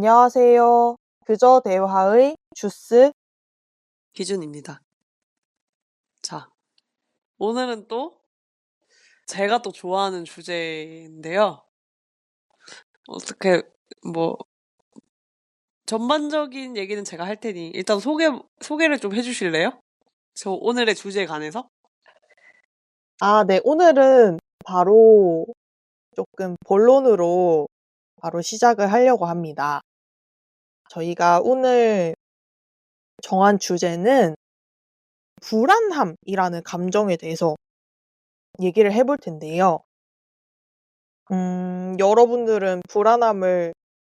안녕하세요. 그저 대화의 주스. 기준입니다. 자, 오늘은 또 제가 또 좋아하는 주제인데요. 어떻게, 뭐, 전반적인 얘기는 제가 할 테니 일단 소개를 좀 해주실래요? 저 오늘의 주제에 관해서? 네. 오늘은 바로 조금 본론으로 바로 시작을 하려고 합니다. 저희가 오늘 정한 주제는 불안함이라는 감정에 대해서 얘기를 해볼 텐데요. 여러분들은 불안함을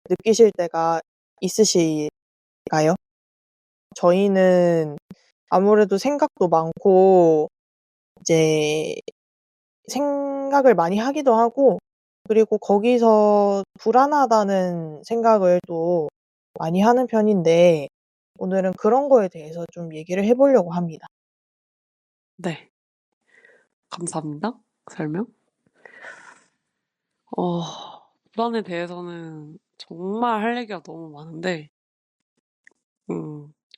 느끼실 때가 있으실까요? 저희는 아무래도 생각도 많고 이제 생각을 많이 하기도 하고, 그리고 거기서 불안하다는 생각을 또 많이 하는 편인데, 오늘은 그런 거에 대해서 좀 얘기를 해 보려고 합니다. 네, 감사합니다. 설명. 어, 불안에 대해서는 정말 할 얘기가 너무 많은데,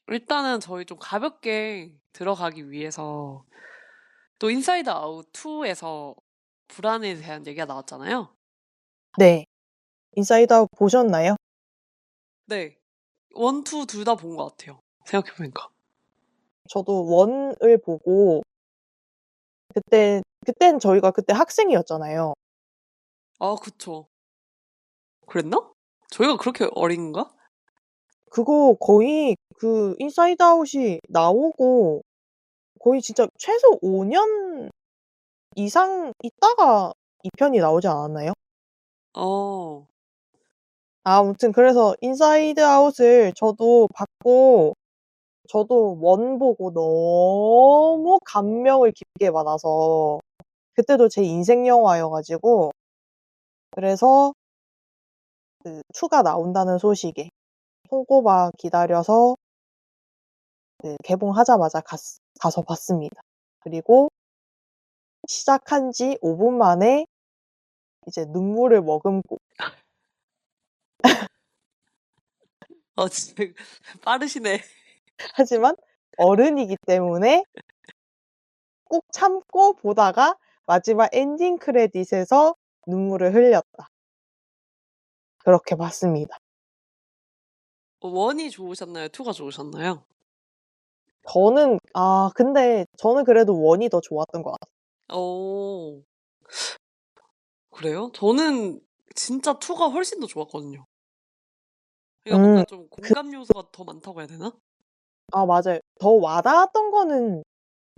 일단은 저희 좀 가볍게 들어가기 위해서 또 인사이드 아웃 2에서 불안에 대한 얘기가 나왔잖아요. 네. 인사이드 아웃 보셨나요? 네. 1, 2 둘 다 본 것 같아요. 생각해보니까. 저도 원을 보고, 그땐 저희가 그때 학생이었잖아요. 아, 그쵸. 그랬나? 저희가 그렇게 어린가? 그거 거의 그 인사이드 아웃이 나오고 거의 진짜 최소 5년 이상 있다가 2 편이 나오지 않았나요? 어, 아무튼 그래서 인사이드 아웃을 저도 봤고, 저도 원 보고 너무 감명을 깊게 받아서, 그때도 제 인생 영화여 가지고, 그래서 그 2가 나온다는 소식에 손꼽아 기다려서 그 개봉하자마자 가서 봤습니다. 그리고 시작한 지 5분 만에 이제 눈물을 머금고, 진짜 빠르시네. 하지만 어른이기 때문에 꾹 참고 보다가 마지막 엔딩 크레딧에서 눈물을 흘렸다. 그렇게 봤습니다. 원이 좋으셨나요? 투가 좋으셨나요? 근데 저는 그래도 원이 더 좋았던 것 같아요. 오, 그래요? 저는 진짜 투가 훨씬 더 좋았거든요. 그러니까 뭔가 음. 좀 그 공감 요소가 더 많다고 해야 되나? 맞아요. 더 와닿았던 거는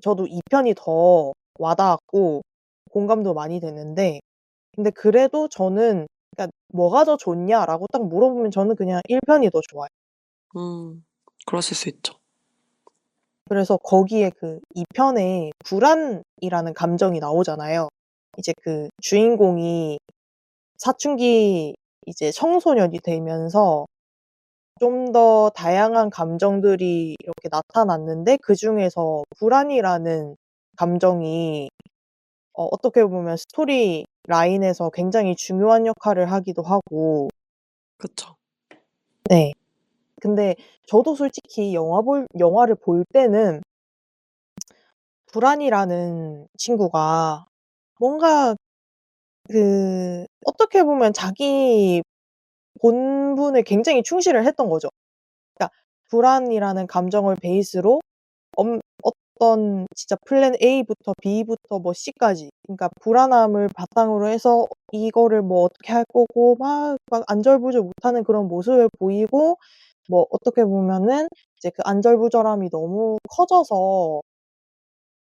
저도 2 편이 더 와닿았고 공감도 많이 됐는데, 근데 그래도 저는, 그러니까 "뭐가 더 좋냐?"라고 딱 물어보면 저는 그냥 1 편이 더 좋아요. 그러실 수 있죠. 그래서 거기에 그 2 편에 불안이라는 감정이 나오잖아요. 이제 그 주인공이 사춘기 이제 청소년이 되면서 좀 더 다양한 감정들이 이렇게 나타났는데, 그중에서 불안이라는 감정이 어떻게 보면 스토리 라인에서 굉장히 중요한 역할을 하기도 하고. 그쵸. 네. 근데 저도 솔직히 영화를 볼 때는 불안이라는 친구가 뭔가 어떻게 보면 자기 본분에 굉장히 충실을 했던 거죠. 그러니까 불안이라는 감정을 베이스로 어떤 진짜 플랜 A부터 B부터 뭐 C까지, 그러니까 불안함을 바탕으로 해서 이거를 뭐 어떻게 할 거고 막 안절부절 못하는 그런 모습을 보이고, 뭐 어떻게 보면은 이제 그 안절부절함이 너무 커져서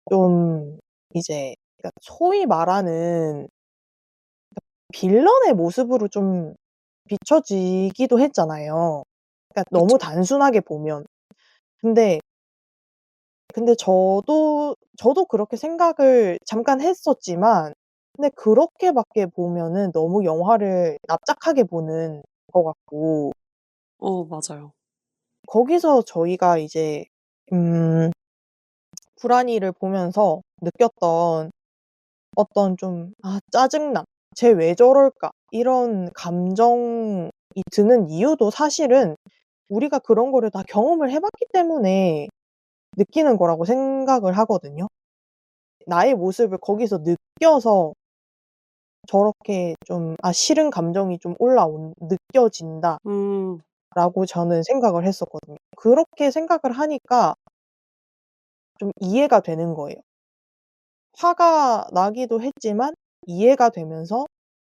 좀 이제, 그러니까 소위 말하는 빌런의 모습으로 좀 비춰지기도 했잖아요. 그러니까 너무 그쵸. 단순하게 보면. 근데 저도 그렇게 생각을 잠깐 했었지만, 근데 그렇게밖에 보면은 너무 영화를 납작하게 보는 것 같고, 맞아요. 거기서 저희가 이제 음 불안이를 보면서 느꼈던 어떤 좀 짜증남, '쟤 왜 저럴까?' 이런 감정이 드는 이유도 사실은 우리가 그런 거를 다 경험을 해 봤기 때문에 느끼는 거라고 생각을 하거든요. 나의 모습을 거기서 느껴서 저렇게 좀 '아 싫은 감정이 좀 느껴진다.'라고 음. 저는 생각을 했었거든요. 그렇게 생각을 하니까 좀 이해가 되는 거예요. 화가 나기도 했지만 이해가 되면서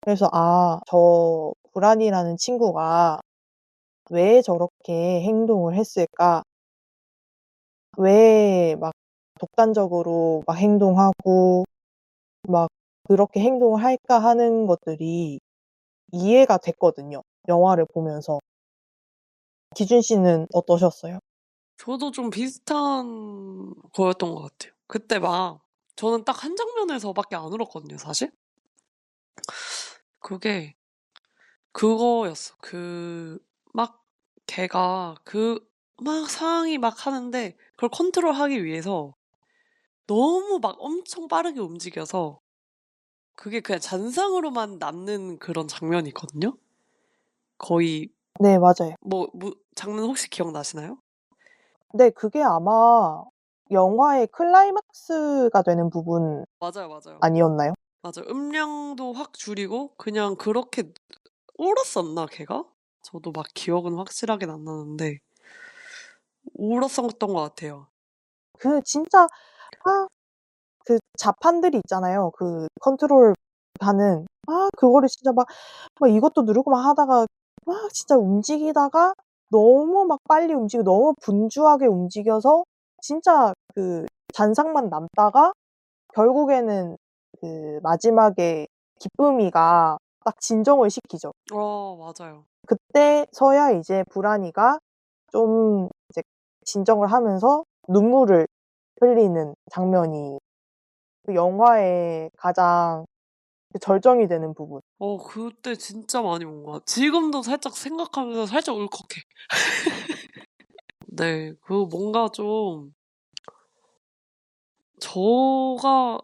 그래서 '아 저 불안이라는 친구가 왜 저렇게 행동을 했을까? 왜 막 독단적으로 막 행동하고 막 그렇게 행동을 할까?' 하는 것들이 이해가 됐거든요, 영화를 보면서. 기준 씨는 어떠셨어요? 저도 좀 비슷한 거였던 것 같아요. 그때 막 저는 딱 한 장면에서밖에 안 울었거든요, 사실. 그게 그거였어. 막 걔가 막 상황이 막 하는데 그걸 컨트롤하기 위해서 너무 막 엄청 빠르게 움직여서 그게 그냥 잔상으로만 남는 그런 장면이 있거든요. 거의 네 맞아요. 장면 혹시 기억나시나요? 네 그게 아마 영화의 클라이막스가 되는 부분 맞아요, 맞아요. 아니었나요? 맞아요. 음량도 확 줄이고 그냥 그렇게 울었었나 걔가? 저도 막 기억은 확실하긴 안 나는데 울었었던 것 같아요. 그 진짜 아 그 자판들이 있잖아요. 그 컨트롤하는 그거를 진짜 막 이것도 누르고 막 하다가 막 진짜 움직이다가 너무 막 빨리 움직이고 너무 분주하게 움직여서 진짜 그 잔상만 남다가 결국에는 그 마지막에 기쁨이가 딱 진정을 시키죠. 맞아요. 그때서야 이제 불안이가 좀 이제 진정을 하면서 눈물을 흘리는 장면이 그 영화의 가장 그 절정이 되는 부분. 그때 진짜 많이 온 것 같아요. 지금도 살짝 생각하면서 살짝 울컥해. 네. 뭔가 좀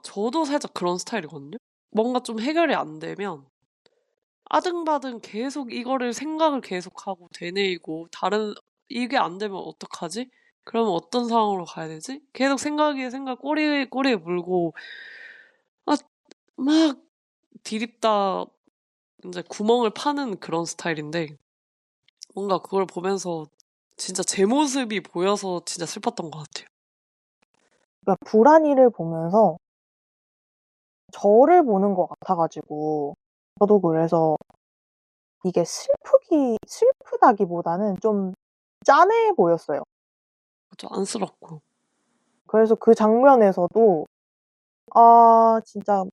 저도 살짝 그런 스타일이거든요. 뭔가 좀 해결이 안 되면 아등바등 계속 이거를 생각을 계속하고 되뇌이고 이게 안 되면 어떡하지? 그러면 어떤 상황으로 가야 되지? 계속 생각에 생각 꼬리에 물고 아 막 디립다 인제 구멍을 파는 그런 스타일인데 뭔가 그걸 보면서 진짜 제 모습이 보여서 진짜 슬펐던 것 같아요. 그러니까 불안이를 보면서 저를 보는 것 같아 가지고 저도 그래서 이게 슬프다기보다는 좀 짠해 보였어요. 그쵸. 안쓰럽고. 그래서 그 장면에서도 진짜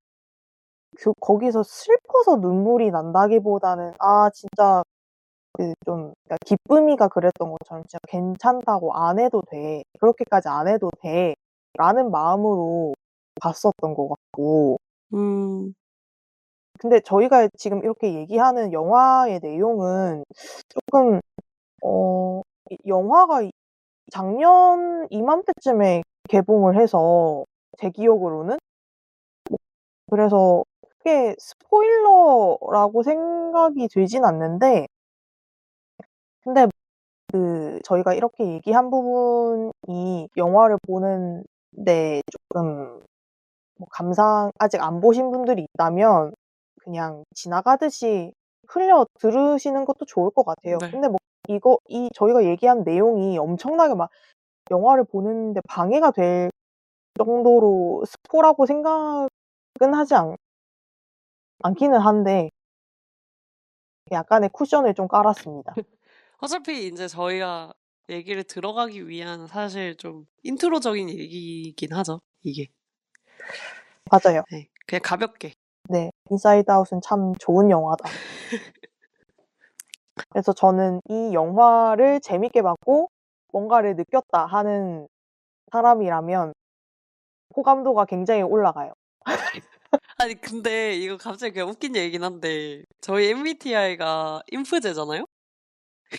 거기서 슬퍼서 눈물이 난다기보다는 진짜 그러니까 기쁨이가 그랬던 것처럼 진짜 '괜찮다고 안 해도 돼. 그렇게까지 안 해도 돼.'라는 마음으로 봤었던 것 같고 음. 근데 저희가 지금 이렇게 얘기하는 영화의 내용은 쪼끔 이 영화가 작년 이맘때쯤에 개봉을 해서 제 기억으로는 그래서 크게 스포일러라고 생각이 들진 않는데 근데 저희가 이렇게 얘기한 부분이 영화를 보는데 쪼끔 감상 아직 안 보신 분들이 있다면 그냥 지나가듯이 흘려 들으시는 것도 좋을 것 같아요. 네. 근데 저희가 얘기한 내용이 엄청나게 막 영화를 보는데 방해가 될 정도로 스포라고 생각은 하지 않기는 한데 약간의 쿠션을 좀 깔았습니다. 어차피 인제 저희가 얘기를 들어가기 위한 사실 좀 인트로적인 얘기이긴 하죠, 이게. 맞아요. 네. 그냥 가볍게. 네. 인사이드 아웃은 참 좋은 영화다. 그래서 저는 이 영화를 재밌게 봤고 뭔가를 느꼈다 하는 사람이라면 호감도가 굉장히 올라가요. 아니 근데 이거 갑자기 그냥 웃긴 얘기긴 한데 저희 MBTI가 인프제잖아요?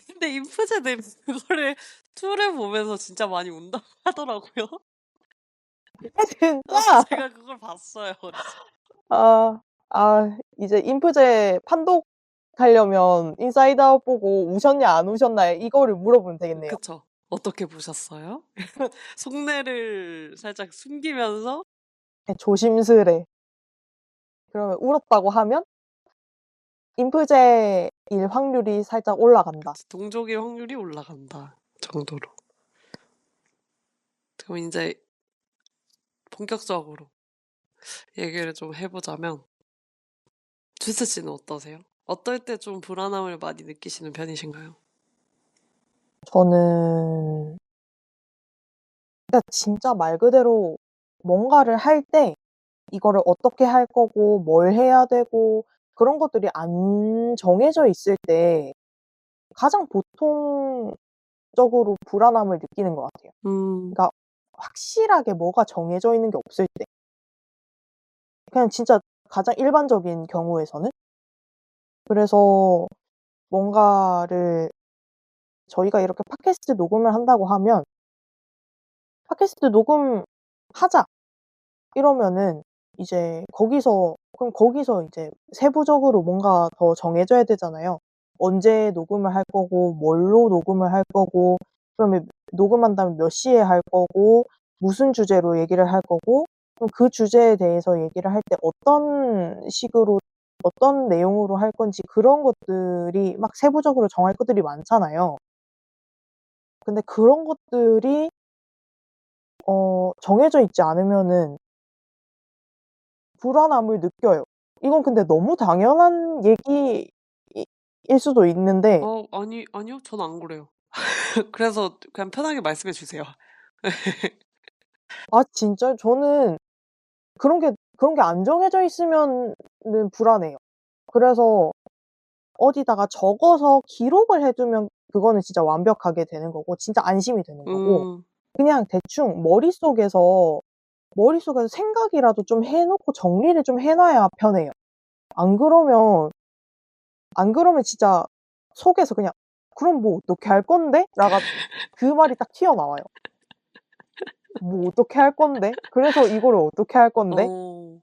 근데 인프제들이 그거를 2를 보면서 진짜 많이 운다고 하더라고요. 진짜? 제가 그걸 봤어요. 그래서. 아. 이제 인프제 판독 가려면 인사이드 아웃 보고 우셨냐 안 우셨냐 이거를 물어보면 되겠네요. 그쵸. 어떻게 보셨어요? 속내를 살짝 숨기면서 네, 조심스레. 그러면 울었다고 하면 인프제일 확률이 살짝 올라간다. 동족일 확률이 올라간다 정도로. 그럼 인제 본격적으로 얘기를 좀 해 보자면 주스 씨는 어떠세요? 어떨 때 좀 불안함을 많이 느끼시는 편이신가요? 저는 그러니까 진짜 말 그대로 뭔가를 할 때 이거를 어떻게 할 거고 뭘 해야 되고 그런 것들이 안 정해져 있을 때 가장 보통적으로 불안함을 느끼는 것 같아요. 음. 그러니까 확실하게 뭐가 정해져 있는 게 없을 때. 그냥 진짜 가장 일반적인 경우에서는. 그래서 뭔가를 저희가 이렇게 팟캐스트 녹음을 한다고 하면 "팟캐스트 녹음하자." 이러면은 이제 거기서 이제 세부적으로 뭔가 더 정해져야 되잖아요. 언제 녹음을 할 거고 뭘로 녹음을 할 거고 그러면 녹음한다면 몇 시에 할 거고 무슨 주제로 얘기를 할 거고 그럼 그 주제에 대해서 얘기를 할 때 어떤 식으로 어떤 내용으로 할 건지 그런 것들이 막 세부적으로 정할 것들이 많잖아요. 근데 그런 것들이 정해져 있지 않으면은 불안함을 느껴요. 이건 근데 너무 당연한 얘기 일 수도 있는데 아니요. 저는 안 그래요. 그래서 그냥 편하게 말씀해 주세요. 아 진짜요? 저는 그런 게 안 정해져 있으면은 불안해요. 그래서 어디다가 적어서 기록을 해 두면 그거는 진짜 완벽하게 되는 거고 진짜 안심이 되는 거고 음. 그냥 대충 머릿속에서 생각이라도 좀 해 놓고 정리를 좀 해 놔야 편해요. 안 그러면 진짜 속에서 그냥 "그럼 뭐 어떻게 할 건데?" 라가 그 말이 딱 튀어나와요. "뭐 어떻게 할 건데? 그래서 이거를 어떻게 할 건데?" 어.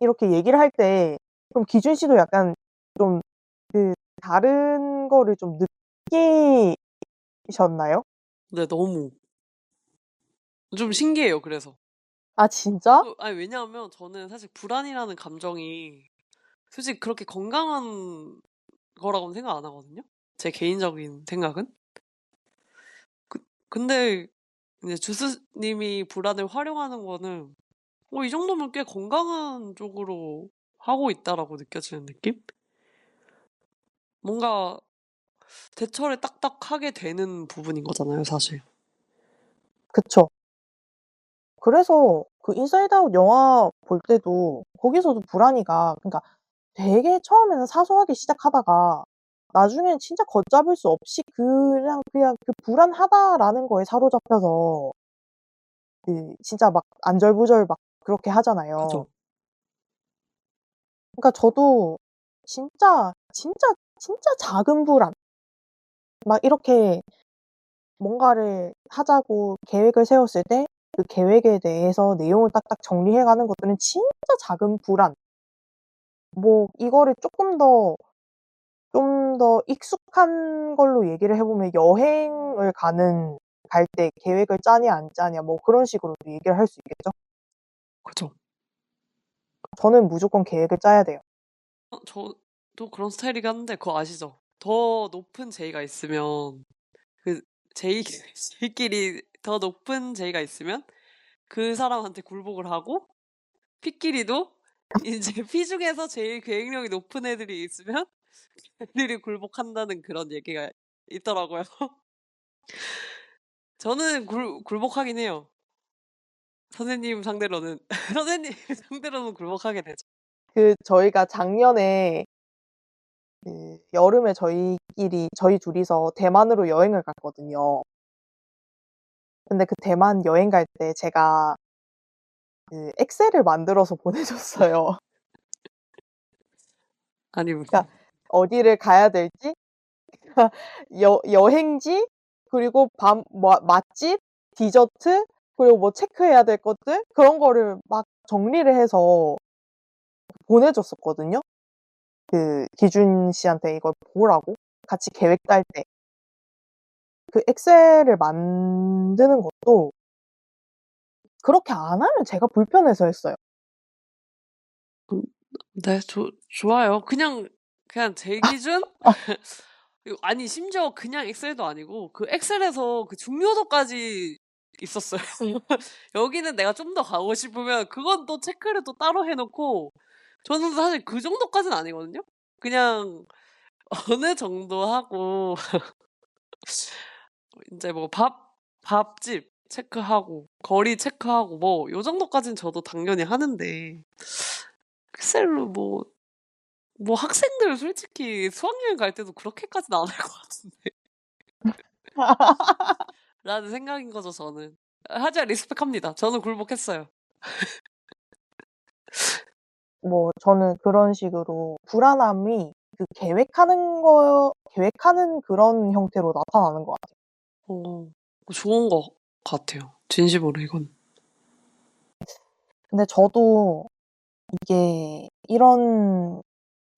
이렇게 얘기를 할 때 그럼 기준 씨도 약간 좀 그 다른 거를 좀 느끼셨나요? 네 너무. 좀 신기해요 그래서. 아 진짜? 아니 왜냐하면 저는 사실 불안이라는 감정이 솔직히 그렇게 건강한 거라고는 생각 안 하거든요, 제 개인적인 생각은. 그 근데 이제 주스 님이 불안을 활용하는 거는 '이 정도면 꽤 건강한 쪽으로 하고 있다.'라고 느껴지는 느낌? 뭔가 대처를 딱딱 하게 되는 부분인 거잖아요 사실. 그쵸. 그래서 그 인사이드 아웃 영화 볼 때도 거기서도 불안이가 그러니까 되게 처음에는 사소하게 시작하다가 나중엔 진짜 걷잡을 수 없이 그냥 그 '불안하다.'라는 거에 사로잡혀서 진짜 막 안절부절 막 그렇게 하잖아요. 그죠. 그러니까 저도 진짜 작은 불안 막 이렇게 뭔가를 하자고 계획을 세웠을 때 그 계획에 대해서 내용을 딱딱 정리해 가는 것들은 진짜 작은 불안 뭐 이거를 좀 더 익숙한 걸로 얘기를 해 보면 여행을 갈 때 계획을 짜냐 안 짜냐 뭐 그런 식으로도 얘기를 할 수 있겠죠? 그죠. 저는 무조건 계획을 짜야 돼요. 저도 그런 스타일이긴 한데 그거 아시죠? 더 높은 제의가 있으면 그 제의 제끼리 더 높은 제의가 있으면 그 사람한테 굴복을 하고 피끼리도 인제 피 중에서 제일 계획력이 높은 애들이 있으면 걔들이 굴복한다는 그런 얘기가 있더라고요. 저는 굴복하긴 해요. 선생님 상대로는. 선생님 상대로는 굴복하게 되죠. 저희가 작년에 여름에 저희 둘이서 대만으로 여행을 갔거든요. 근데 그 대만 여행 갈 때 제가 엑셀을 만들어서 보내줬어요. 아니 뭐 그러니까 어디를 가야 될지 여행지 그리고 맛집, 디저트 그리고 뭐 체크해야 될 것들 그런 거를 막 정리를 해서 보내줬었거든요. 그 기준 씨한테 이걸 보라고 같이 계획 짤 때. 그 엑셀을 만드는 것도 그렇게 안 하면 제가 불편해서 했어요. 음 네. 좋아요. 그냥 제 기준 아니 심지어 그냥 엑셀도 아니고 그 엑셀에서 그 중요도까지 있었어요. 여기는 내가 좀 더 가고 싶으면 그건 또 체크를 또 따로 해 놓고 저는 사실 그 정도까지는 아니거든요. 그냥 어느 정도 하고 인제 뭐 밥집 체크하고 거리 체크하고 뭐 요 정도까지는 저도 당연히 하는데 엑셀로 학생들 솔직히 수학여행 갈 때도 그렇게까지는 안 할 것 같은데 라는 생각인 거죠 저는. 하지만 리스펙합니다. 저는 굴복했어요. 뭐 저는 그런 식으로 불안함이 그 계획하는 그런 형태로 나타나는 것 같아요. 좋은 것 같아요. 진심으로 이건. 근데 저도 이게 이런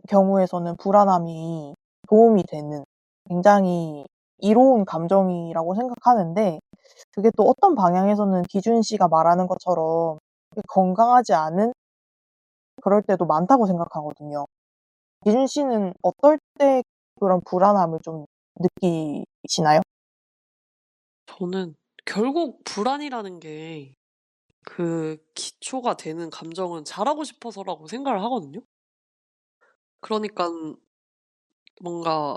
경우에서는 불안함이 도움이 되는 굉장히 이로운 감정이라고 생각하는데 그게 또 어떤 방향에서는 기준 씨가 말하는 것처럼 건강하지 않은 그럴 때도 많다고 생각하거든요. 기준 씨는 어떨 때 그런 불안함을 좀 느끼시나요? 저는 결국 불안이라는 게 그 기초가 되는 감정은 잘하고 싶어서라고 생각을 하거든요. 그러니깐 뭔가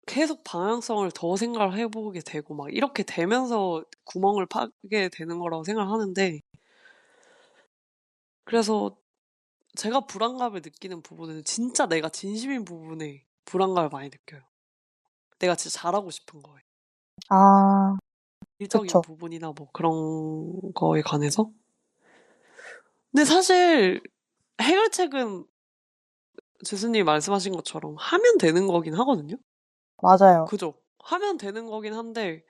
계속 방향성을 더 생각을 해 보게 되고 막 이렇게 되면서 구멍을 파게 되는 거라고 생각을 하는데 그래서 제가 불안감을 느끼는 부분은 진짜 내가 진심인 부분에 불안감을 많이 느껴요. 내가 진짜 잘하고 싶은 거에. 아 일적인 그쵸. 부분이나 뭐 그런 거에 관해서. 근데 사실 해결책은 제수님이 말씀하신 것처럼 하면 되는 거긴 하거든요. 맞아요. 그죠? 하면 되는 거긴 한데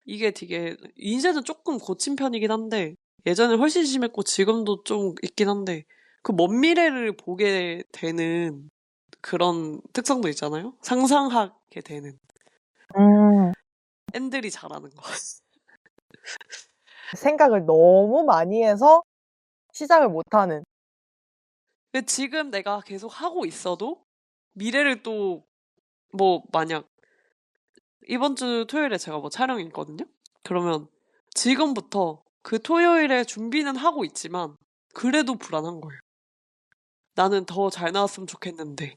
이게 되게 이제는 쪼끔 고친 편이긴 한데 예전에 훨씬 심했고 지금도 좀 있긴 한데 그 먼 미래를 보게 되는 그런 특성도 있잖아요. 상상하게 되는. 음. 앤들이 잘하는 거. 생각을 너무 많이 해서 시작을 못 하는. 근데 지금 내가 계속 하고 있어도 미래를 또 뭐 만약 이번 주 토요일에 제가 뭐 촬영이 있거든요. 그러면 지금부터 그 토요일에 준비는 하고 있지만 그래도 불안한 거예요. '나는 더 잘 나왔으면 좋겠는데.'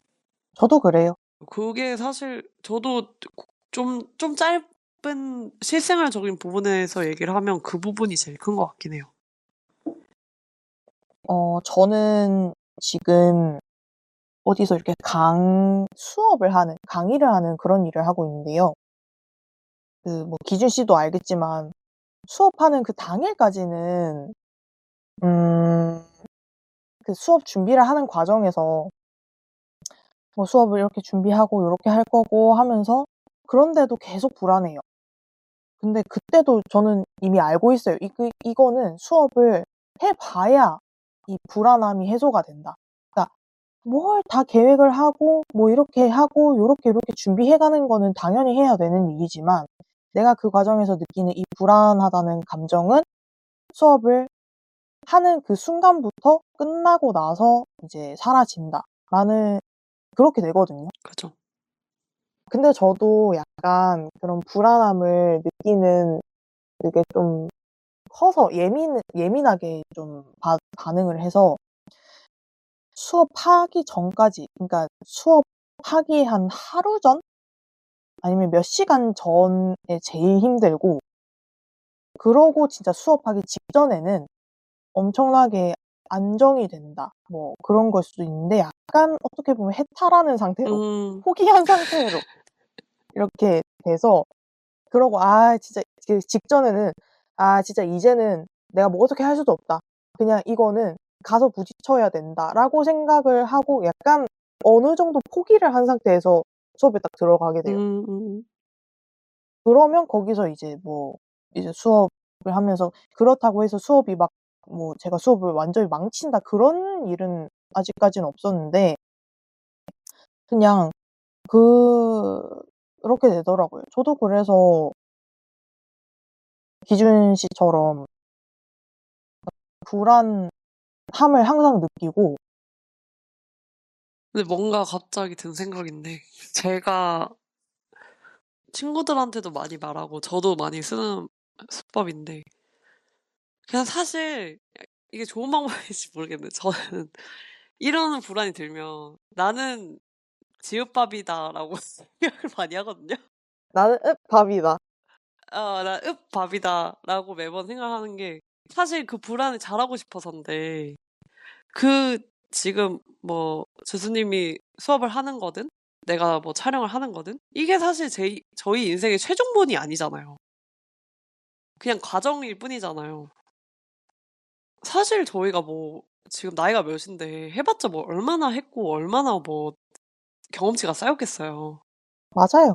저도 그래요. 그게 사실 저도 좀 짧은 실생활적인 부분에서 얘기를 하면 그 부분이 제일 큰 것 같긴 해요. 저는 지금 어디서 이렇게 강의를 하는 그런 일을 하고 있는데요. 그 뭐 기준 씨도 알겠지만 수업하는 그 당일까지는 음 그 수업 준비를 하는 과정에서 뭐 수업을 이렇게 준비하고 요렇게 할 거고 하면서 그런데도 계속 불안해요. 근데 그때도 저는 이미 알고 있어요. 이거는 수업을 해 봐야 이 불안함이 해소가 된다. 그러니까 뭘 다 계획을 하고 뭐 이렇게 하고 요렇게 준비해 가는 거는 당연히 해야 되는 일이지만 내가 그 과정에서 느끼는 이 불안하다는 감정은 수업을 하는 그 순간부터 끝나고 나서 이제 사라진다라는 그렇게 되거든요. 그죠. 근데 저도 약간 그런 불안함을 느끼는 그게 좀 커서 예민하게 좀 반응을 해서 수업하기 전까지 그러니까 수업하기 한 하루 전 아니면 몇 시간 전에 제일 힘들고 그러고 진짜 수업하기 직전에는 엄청나게 안정이 된다. 뭐 그런 걸 수도 있는데 약간 어떻게 보면 해탈하는 상태로 음. 포기한 상태로 이렇게 돼서 그러고 진짜 그 직전에는 '아 진짜 이제는 내가 뭐 어떻게 할 수도 없다. 그냥 이거는 가서 부딪혀야 된다.'라고 생각을 하고 약간 어느 정도 포기를 한 상태에서 수업에 딱 들어가게 돼요. 그러면 거기서 이제 수업을 하면서 그렇다고 해서 수업이 막 제가 수업을 완전히 망친다 그런 일은 아직까지는 없었는데 그냥 그렇게 되더라고요. 저도 그래서 기준 씨처럼 불안함을 항상 느끼고. 근데 뭔가 갑자기 든 생각인데, 제가 친구들한테도 많이 말하고, 저도 많이 쓰는 수법인데, 그냥 사실, 이게 좋은 방법인지 모르겠는데, 저는 이런 불안이 들면, 나는 지읒밥이다라고 생각을 많이 하거든요. 나는 밥이다. 나 밥이다라고 매번 생각하는 게, 사실 그 불안을 잘하고 싶어서인데, 그 지금 뭐 교수님이 수업을 하는 거든 내가 뭐 촬영을 하는 거든 이게 사실 저희 인생의 최종본이 아니잖아요. 그냥 과정일 뿐이잖아요. 사실 저희가 뭐 지금 나이가 몇인데 해봤자 뭐 얼마나 했고 얼마나 뭐 경험치가 쌓였겠어요. 맞아요.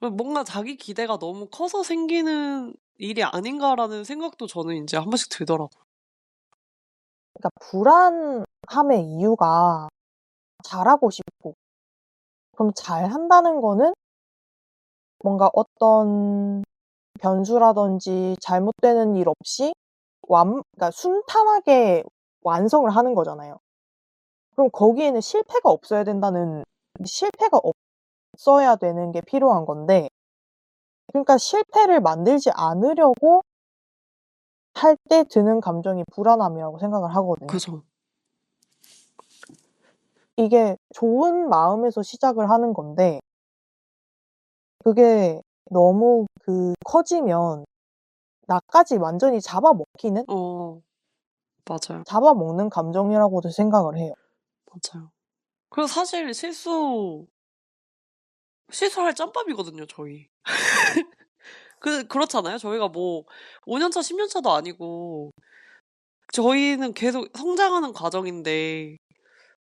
뭔가 자기 기대가 너무 커서 생기는 일이 아닌가라는 생각도 저는 이제 한 번씩 들더라고요. 그러니까 불안함의 이유가 잘하고 싶고, 그럼 잘한다는 거는 뭔가 어떤 변수라든지 잘못되는 일 없이 그러니까 순탄하게 완성을 하는 거잖아요. 그럼 거기에는 실패가 없어야 되는 게 필요한 건데, 그러니까 실패를 만들지 않으려고 할 때 드는 감정이 불안함이라고 생각을 하거든요. 그죠. 이게 좋은 마음에서 시작을 하는 건데, 그게 너무 커지면 나까지 완전히 어, 맞아요. 잡아먹는 감정이라고도 생각을 해요. 맞아요. 그리고 사실 실수할 짬밥이거든요, 저희. 그렇잖아요. 저희가 뭐 5년 차, 10년 차도 아니고 저희는 계속 성장하는 과정인데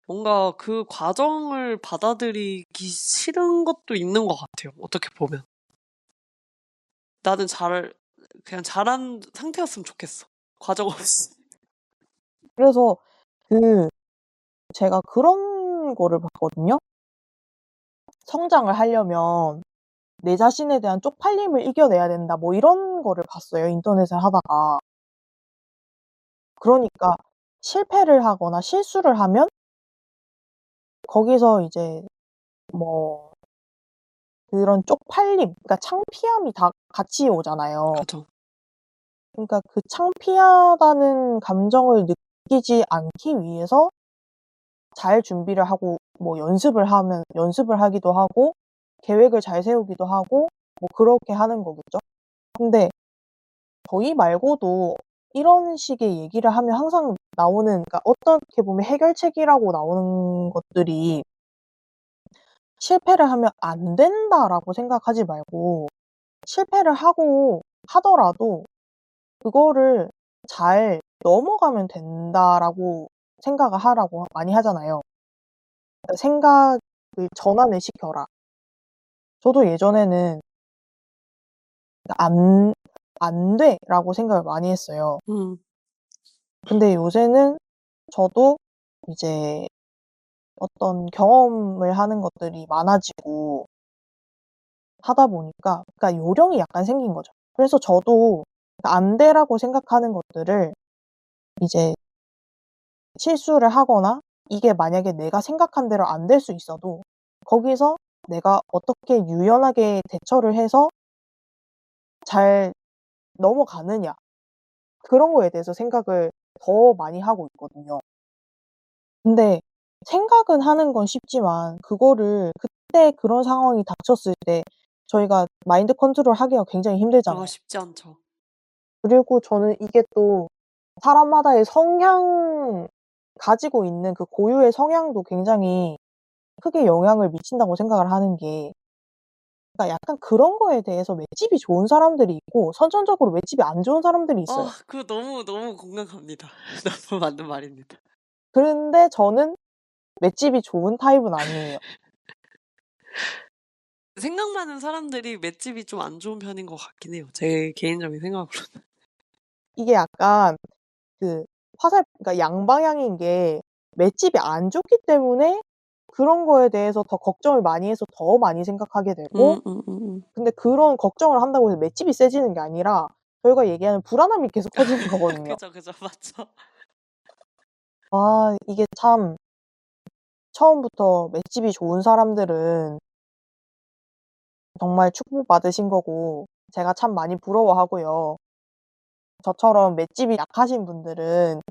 뭔가 그 과정을 받아들이기 싫은 것도 있는 것 같아요. 어떻게 보면. 나는 그냥 잘한 상태였으면 좋겠어. 과정 없이. 그래서 제가 그런 거를 봤거든요. 성장을 하려면 내 자신에 대한 쪽팔림을 이겨내야 된다, 뭐 이런 거를 봤어요, 인터넷을 하다가. 그러니까 실패를 하거나 실수를 하면 거기서 이제 뭐 그런 쪽팔림, 그러니까 창피함이 다 같이 오잖아요. 그죠. 그러니까 그 창피하다는 감정을 느끼지 않기 위해서 잘 준비를 하고, 뭐 연습을 하기도 하고 계획을 잘 세우기도 하고 뭐 그렇게 하는 거겠죠. 근데 저희 말고도 이런 식의 얘기를 하면 항상 나오는, 그러니까 어떻게 보면 해결책이라고 나오는 것들이, '실패를 하면 안 된다.'라고 생각하지 말고, 실패를 하더라도 그거를 '잘 넘어가면 된다.'라고 생각을 하라고 많이 하잖아요. 그러니까 '생각을 전환을 시켜라.' 저도 예전에는 '안 돼.'라고 생각을 많이 했어요. 음, 근데 요새는 저도 이제 어떤 경험을 하는 것들이 많아지고 하다 보니까, 그러니까 요령이 약간 생긴 거죠. 그래서 저도 안 돼라고 생각하는 것들을 이제 실수를 하거나, 이게 만약에 내가 생각한 대로 안 될 수 있어도 거기서 내가 어떻게 유연하게 대처를 해서 잘 넘어가느냐, 그런 거에 대해서 생각을 더 많이 하고 있거든요. 근데 생각은 하는 건 쉽지만 그거를 그때 그런 상황이 닥쳤을 때 저희가 마인드 컨트롤하기가 굉장히 힘들잖아요. 쉽지 않죠. 그리고 저는 이게 또 사람마다의 가지고 있는 그 고유의 성향도 굉장히 크게 영향을 미친다고 생각을 하는 게, 그러니까 약간 그런 거에 대해서 맷집이 좋은 사람들이 있고 선천적으로 맷집이 안 좋은 사람들이 있어요. 그거 너무, 너무 공감갑니다. 너무 맞는 말입니다. 그런데 저는 맷집이 좋은 타입은 아니에요. 생각 많은 사람들이 맷집이 좀 안 좋은 편인 것 같긴 해요. 제 개인적인 생각으로. 이게 약간 그러니까 양방향인 게, 맷집이 안 좋기 때문에 그런 거에 대해서 더 걱정을 많이 해서 더 많이 생각하게 되고 근데 그런 걱정을 한다고 해서 맷집이 세지는 게 아니라 저희가 얘기하는 불안함이 계속 커지는 거거든요. 그죠, 그죠. 맞죠. 아 이게 참 처음부터 맷집이 좋은 사람들은 정말 축복받으신 거고 제가 참 많이 부러워하고요. 저처럼 맷집이 약하신 분들은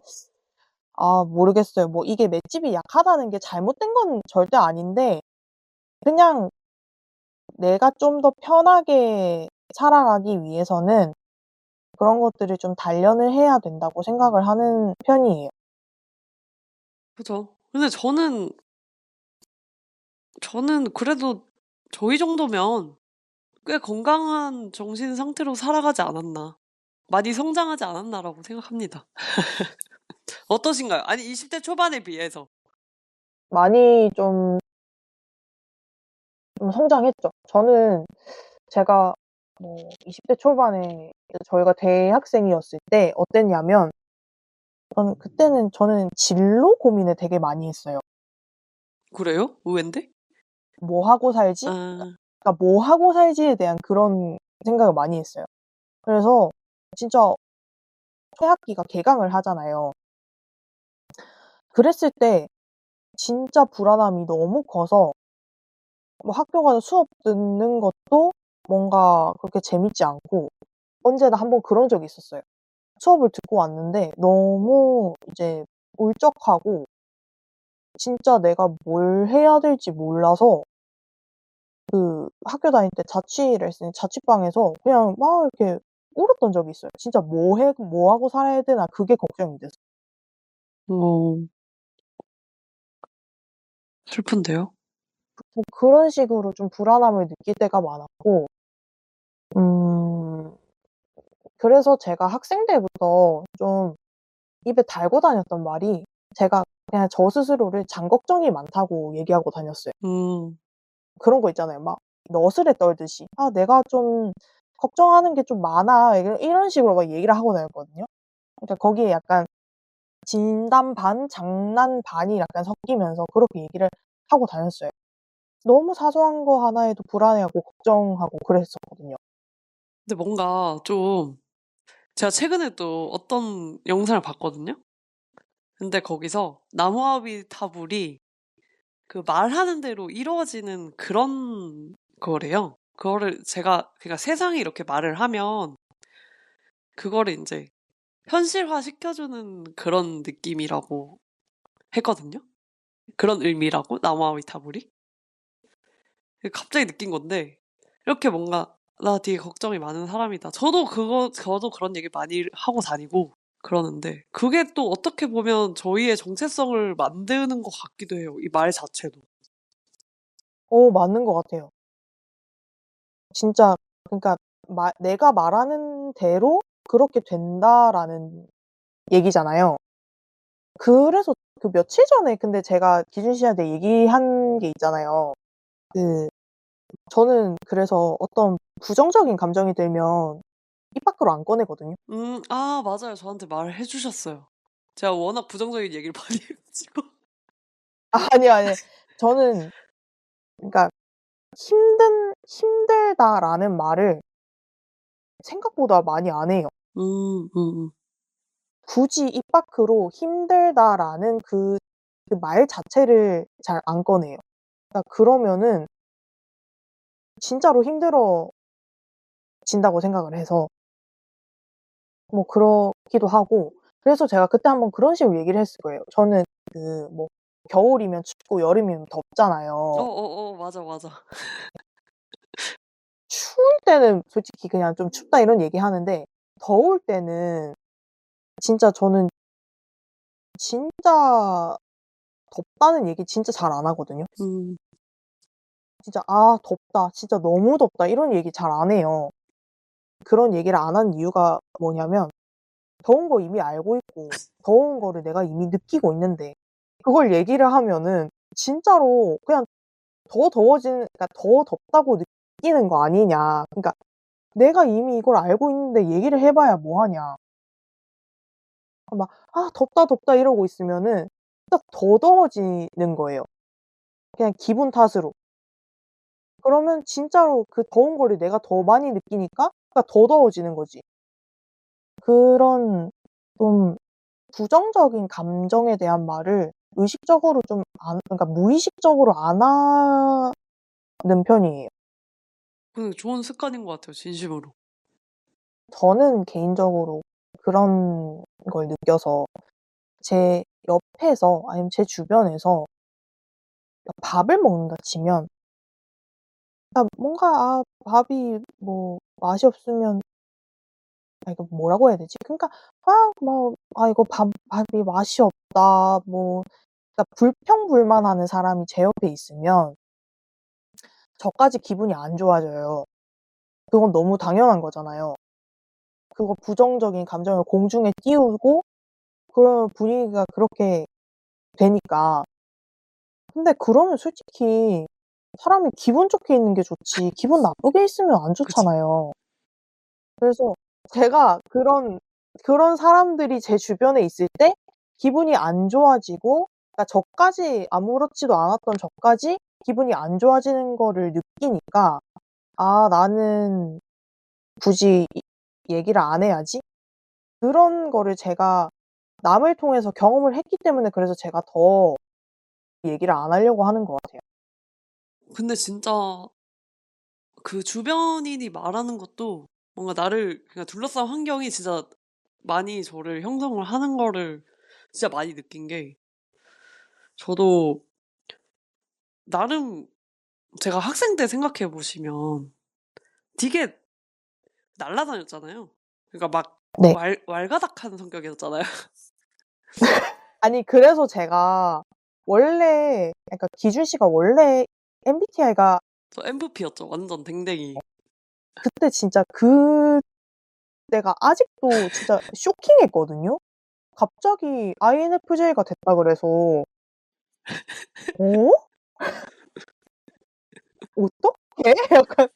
아 모르겠어요. 뭐 이게 맷집이 약하다는 게 잘못된 건 절대 아닌데 그냥 내가 좀 더 편하게 살아가기 위해서는 그런 것들을 좀 단련을 해야 된다고 생각을 하는 편이에요. 그죠. 근데 저는 그래도 저희 정도면 꽤 건강한 정신 상태로 살아가지 않았나. 많이 성장하지 않았나라고 생각합니다. 어떠신가요? 아니 20대 초반에 비해서. 많이 좀 성장했죠. 저는 제가 뭐 20대 초반에 저희가 대학생이었을 때 어땠냐면 저는 진로 고민을 되게 많이 했어요. 그래요? 의외인데? '뭐 하고 살지?' 아. 그러니까 '뭐 하고 살지?'에 대한 그런 생각을 많이 했어요. 그래서 진짜 새학기가 개강을 하잖아요. 그랬을 때 진짜 불안함이 너무 커서 뭐 학교 가서 수업 듣는 것도 뭔가 그렇게 재밌지 않고 언제나 한 번 그런 적이 있었어요. 수업을 듣고 왔는데 너무 이제 울적하고 진짜 내가 뭘 해야 될지 몰라서 그 학교 다닐 때 자취를 했으니 자취방에서 그냥 막 이렇게 울었던 적이 있어요. 진짜 '뭐 하고 살아야 되나.' 그게 걱정이 돼서. 어. 슬픈데요? 뭐 그런 식으로 좀 불안함을 느낄 때가 많았고 음 그래서 제가 학생 때부터 좀 입에 달고 다녔던 말이 제가 그냥 저 스스로를 장걱정이 많다고 얘기하고 다녔어요. 음. 그런 거 있잖아요. 막 너스레 떨듯이 "아 내가 좀 걱정하는 게 좀 많아." 이런 식으로 막 얘기를 하고 다녔거든요. 그러니까 거기에 약간 진담 반 장난 반이 약간 섞이면서 그렇게 얘기를 하고 다녔어요. 너무 사소한 거 하나에도 불안해하고 걱정하고 그랬었거든요. 근데 뭔가 좀 제가 최근에 또 어떤 영상을 봤거든요. 근데 거기서 나무아비 타불이 그 말하는 대로 이루어지는 그런 거래요. 그거를 제가 그러니까 세상이 이렇게 말을 하면 그거를 인제 현실화 시켜주는 그런 느낌이라고 했거든요. 그런 의미라고 나무아미 타불이. 갑자기 느낀 건데 이렇게 뭔가 '나 되게 걱정이 많은 사람이다.' 저도 그런 얘기 많이 하고 다니고 그러는데 그게 또 어떻게 보면 저희의 정체성을 만드는 것 같기도 해요, 이 말 자체도. 맞는 것 같아요. 진짜 그러니까 내가 말하는 대로 그렇게 된다라는 얘기잖아요. 그래서 그 며칠 전에 근데 제가 기준 씨한테 얘기한 게 있잖아요. 그 저는 그래서 어떤 부정적인 감정이 들면 입 밖으로 안 꺼내거든요. 아 맞아요. 저한테 말해 주셨어요. 제가 워낙 부정적인 얘기를 많이 해 가지고. 아니요, 아니요. 저는 그러니까 "힘들다."라는 말을 생각보다 많이 안 해요. 굳이 입 밖으로 "힘들다."라는 그 말 자체를 잘 안 꺼내요. 그러니까 그러면은 진짜로 힘들어진다고 생각을 해서 뭐 그렇기도 하고 그래서 제가 그때 한번 그런 식으로 얘기를 했을 거예요. 저는 그 뭐 겨울이면 춥고 여름이면 덥잖아요. 맞아, 맞아. 추울 때는 솔직히 그냥 "좀 춥다." 이런 얘기하는데 더울 때는 진짜 저는 진짜 덥다는 얘기 진짜 잘 안 하거든요. 음. 진짜 "아 덥다. 진짜 너무 덥다." 이런 얘기 잘 안 해요. 그런 얘기를 안 하는 이유가 뭐냐면 더운 거 이미 알고 있고 더운 거를 내가 이미 느끼고 있는데 그걸 얘기를 하면은 진짜로 그냥 그러니까 더 덥다고 느끼는 거 아니냐. 그러니까 내가 이미 이걸 알고 있는데 얘기를 해 봐야 뭐 하냐. 막 "아 덥다, 덥다." 이러고 있으면은 진짜 더 더워지는 거예요. 그냥 기분 탓으로. 그러면 진짜로 그 더운 거를 내가 더 많이 느끼니까 그러니까 더 더워지는 거지. 그런 좀 부정적인 감정에 대한 말을 의식적으로 좀 안 그러니까 무의식적으로 안 하는 편이에요. 좋은 습관인 것 같아요, 진심으로. 저는 개인적으로 그런 걸 느껴서 제 옆에서 아니면 제 주변에서 밥을 먹는다 치면 뭔가 밥이 뭐 맛이 없으면 이거 뭐라고 해야 되지? 그러니까 이거 밥이 맛이 없다." 그러니까 불평불만하는 사람이 제 옆에 있으면 저까지 기분이 안 좋아져요. 그건 너무 당연한 거잖아요. 그거 부정적인 감정을 공중에 띄우고 그러면 분위기가 그렇게 되니까. 근데 그러면 솔직히 사람이 기분 좋게 있는 게 좋지 기분 나쁘게 있으면 안 그치. 좋잖아요. 그래서 제가 그런 사람들이 제 주변에 있을 때 기분이 안 좋아지고 그러니까 저까지 아무렇지도 않았던 저까지 기분이 안 좋아지는 거를 느끼니까 '아 나는 굳이 얘기를 안 해야지.' 그런 거를 제가 남을 통해서 경험을 했기 때문에 그래서 제가 더 얘기를 안 하려고 하는 것 같아요. 근데 진짜 그 주변인이 말하는 것도 뭔가 나를 그냥 둘러싼 환경이 진짜 많이 저를 형성을 하는 거를 진짜 많이 느낀 게 저도 나름 제가 학생 때 생각해 보시면 되게 날라다녔잖아요. 그러니까 막 네. 왈가닥하는 성격이었잖아요. 아니 그래서 제가 원래 그러니까 기준 씨가 원래 MBTI가 저 MVP였죠. 완전 댕댕이. 그때 진짜 그때가 아직도 진짜 쇼킹했거든요. 갑자기 INFJ가 됐다 그래서 '어? 어떻게?' 약간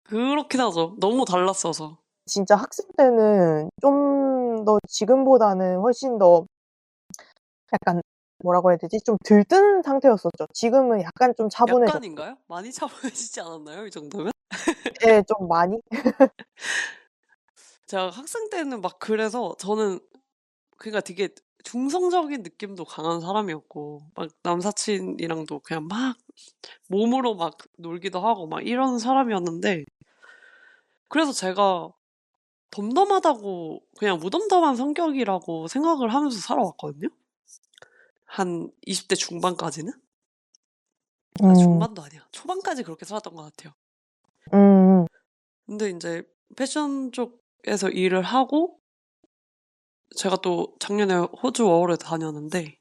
그렇긴 하죠. 너무 달랐어서. 진짜 학생 때는 좀 더 지금보다는 훨씬 더 약간 뭐라고 해야 되지? 좀 들뜬 상태였었죠. 지금은 약간 좀 차분해졌고. 약간인가요? 많이 차분해지지 않았나요? 이 정도면? 예 좀 많이? 제가 학생 때는 막 그래서 저는 그러니까 되게 중성적인 느낌도 강한 사람이었고 막 남사친이랑도 그냥 막 몸으로 막 놀기도 하고 막 이런 사람이었는데 그래서 제가 덤덤하다고 그냥 무덤덤한 성격이라고 생각을 하면서 살아왔거든요. 한 20대 중반까지는? 아 음. 중반도 아니야. 초반까지 그렇게 살았던 것 같아요. 음음. 근데 인제 패션 쪽에서 일을 하고 제가 또 작년에 호주 워홀에 다녔는데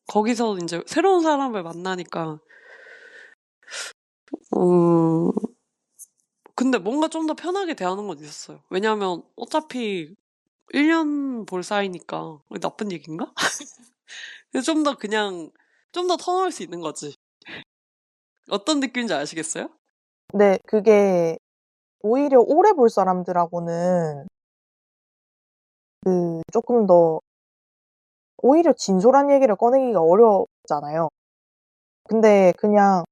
거기서 인제 새로운 사람을 만나니까 어 근데 뭔가 좀 더 편하게 대하는 건 있었어요. 왜냐하면 어차피 1년 볼 사이니까 나쁜 얘기인가? 근데 좀 더 그냥 좀 더 터놓을 수 있는 거지. 어떤 느낌인지 아시겠어요? 근데 그게 오히려 오래 볼 사람들하고는 쪼끔 더 오히려 진솔한 얘기를 꺼내기가 어렵잖아요. 근데 그냥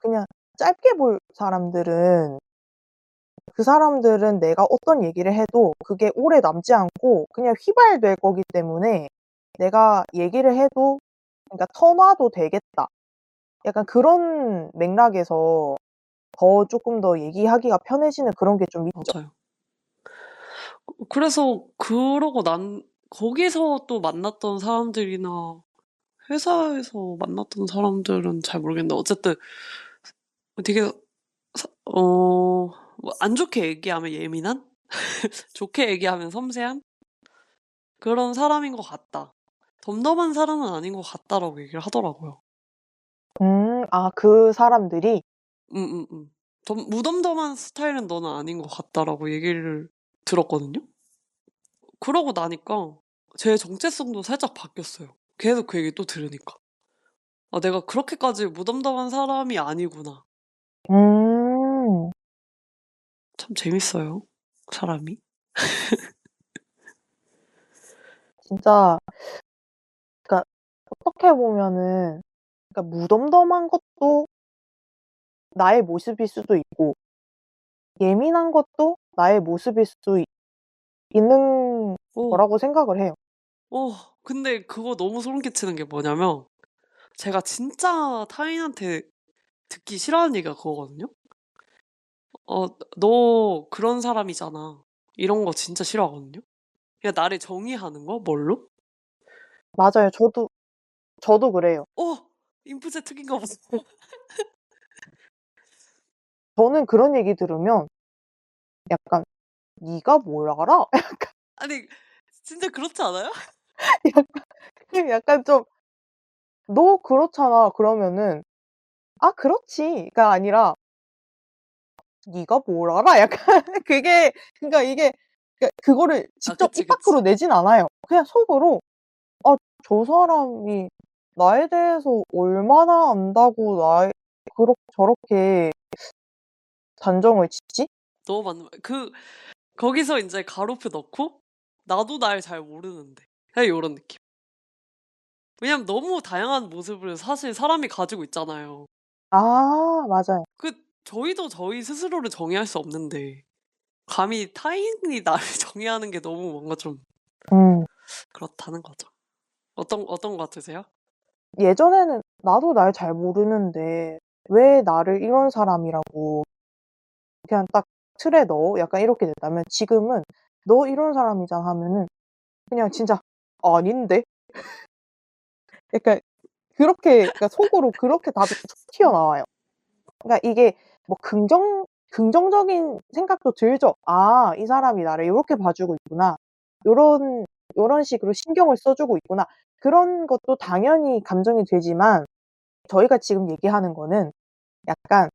그냥 짧게 볼 사람들은 그 사람들은 내가 어떤 얘기를 해도 그게 오래 남지 않고 그냥 휘발될 거기 때문에 내가 얘기를 해도 그러니까 터놔도 되겠다. 약간 그런 맥락에서 더 쪼끔 더 얘기하기가 편해지는 그런 게 좀 있죠. 맞아요. 그래서 그러고 난 거기서 또 만났던 사람들이나 회사에서 만났던 사람들은 잘 모르겠는데 어쨌든 되게 뭐 안 좋게 얘기하면 예민한? 좋게 얘기하면 섬세한? 그런 사람인 것 같다. 덤덤한 사람은 아닌 것 같다라고 얘기를 하더라고요. 그 사람들이? 음음음. 무덤덤한 스타일은 너는 아닌 것 같다라고 얘기를 들었거든요. 그러고 나니까 제 정체성도 살짝 바뀌었어요. 계속 그 얘기 또 들으니까. '아 내가 그렇게까지 무덤덤한 사람이 아니구나.' 음. 참 재밌어요, 사람이. 진짜 그러니까 어떻게 보면은 그러니까 무덤덤한 것도 나의 모습일 수도 있고 예민한 것도 나의 모습일 수도 있는 어. 거라고 생각을 해요. 어 근데 그거 너무 소름 끼치는 게 뭐냐면 제가 진짜 타인한테 듣기 싫어하는 얘기가 그거거든요. "너 그런 사람이잖아." 이런 거 진짜 싫어하거든요. 그냥 나를 정의하는 거 뭘로? 맞아요. 저도 그래요. 어 인프제 특인가 보다. 저는 그런 얘기 들으면 약간 "네가 뭘 알아?" 아니 진짜 그렇지 않아요? 약간 좀 "너 그렇잖아." 그러면은 "아 그렇지."가 아니라 "네가 뭘 알아?" 약간 그게 그러니까 이게 그거를 아 직접 그치, 입 밖으로 그치. 내진 않아요. 그냥 속으로 '아 저 사람이 나에 대해서 얼마나 안다고 나에 저렇게 단정을 짓지?' 너무 맞는 말 거기서 인제 가로표 넣고 '나도 날 잘 모르는데.' 그냥 요런 느낌. 왜냐면 너무 다양한 모습을 사실 사람이 가지고 있잖아요. 아 맞아요. 저희도 저희 스스로를 정의할 수 없는데 감히 타인이 나를 정의하는 게 너무 뭔가 좀 음. 그렇다는 거죠. 어떤 것 같으세요? 예전에는 '나도 날 잘 모르는데 왜 나를 이런 사람이라고 그냥 딱 틀에 넣어?' 약간 이렇게 됐다면 지금은 "너 이런 사람이잖아." 하면은 그냥 진짜 "아닌데?" 약간 그렇게 그러니까 속으로 그렇게 답이 툭 튀어나와요. 그러니까 이게 뭐 긍정적인 생각도 들죠. '아 이 사람이 나를 요렇게 봐 주고 있구나. 요런 식으로 신경을 써 주고 있구나.' 그런 것도 당연히 감정이 들지만 저희가 지금 얘기하는 거는 약간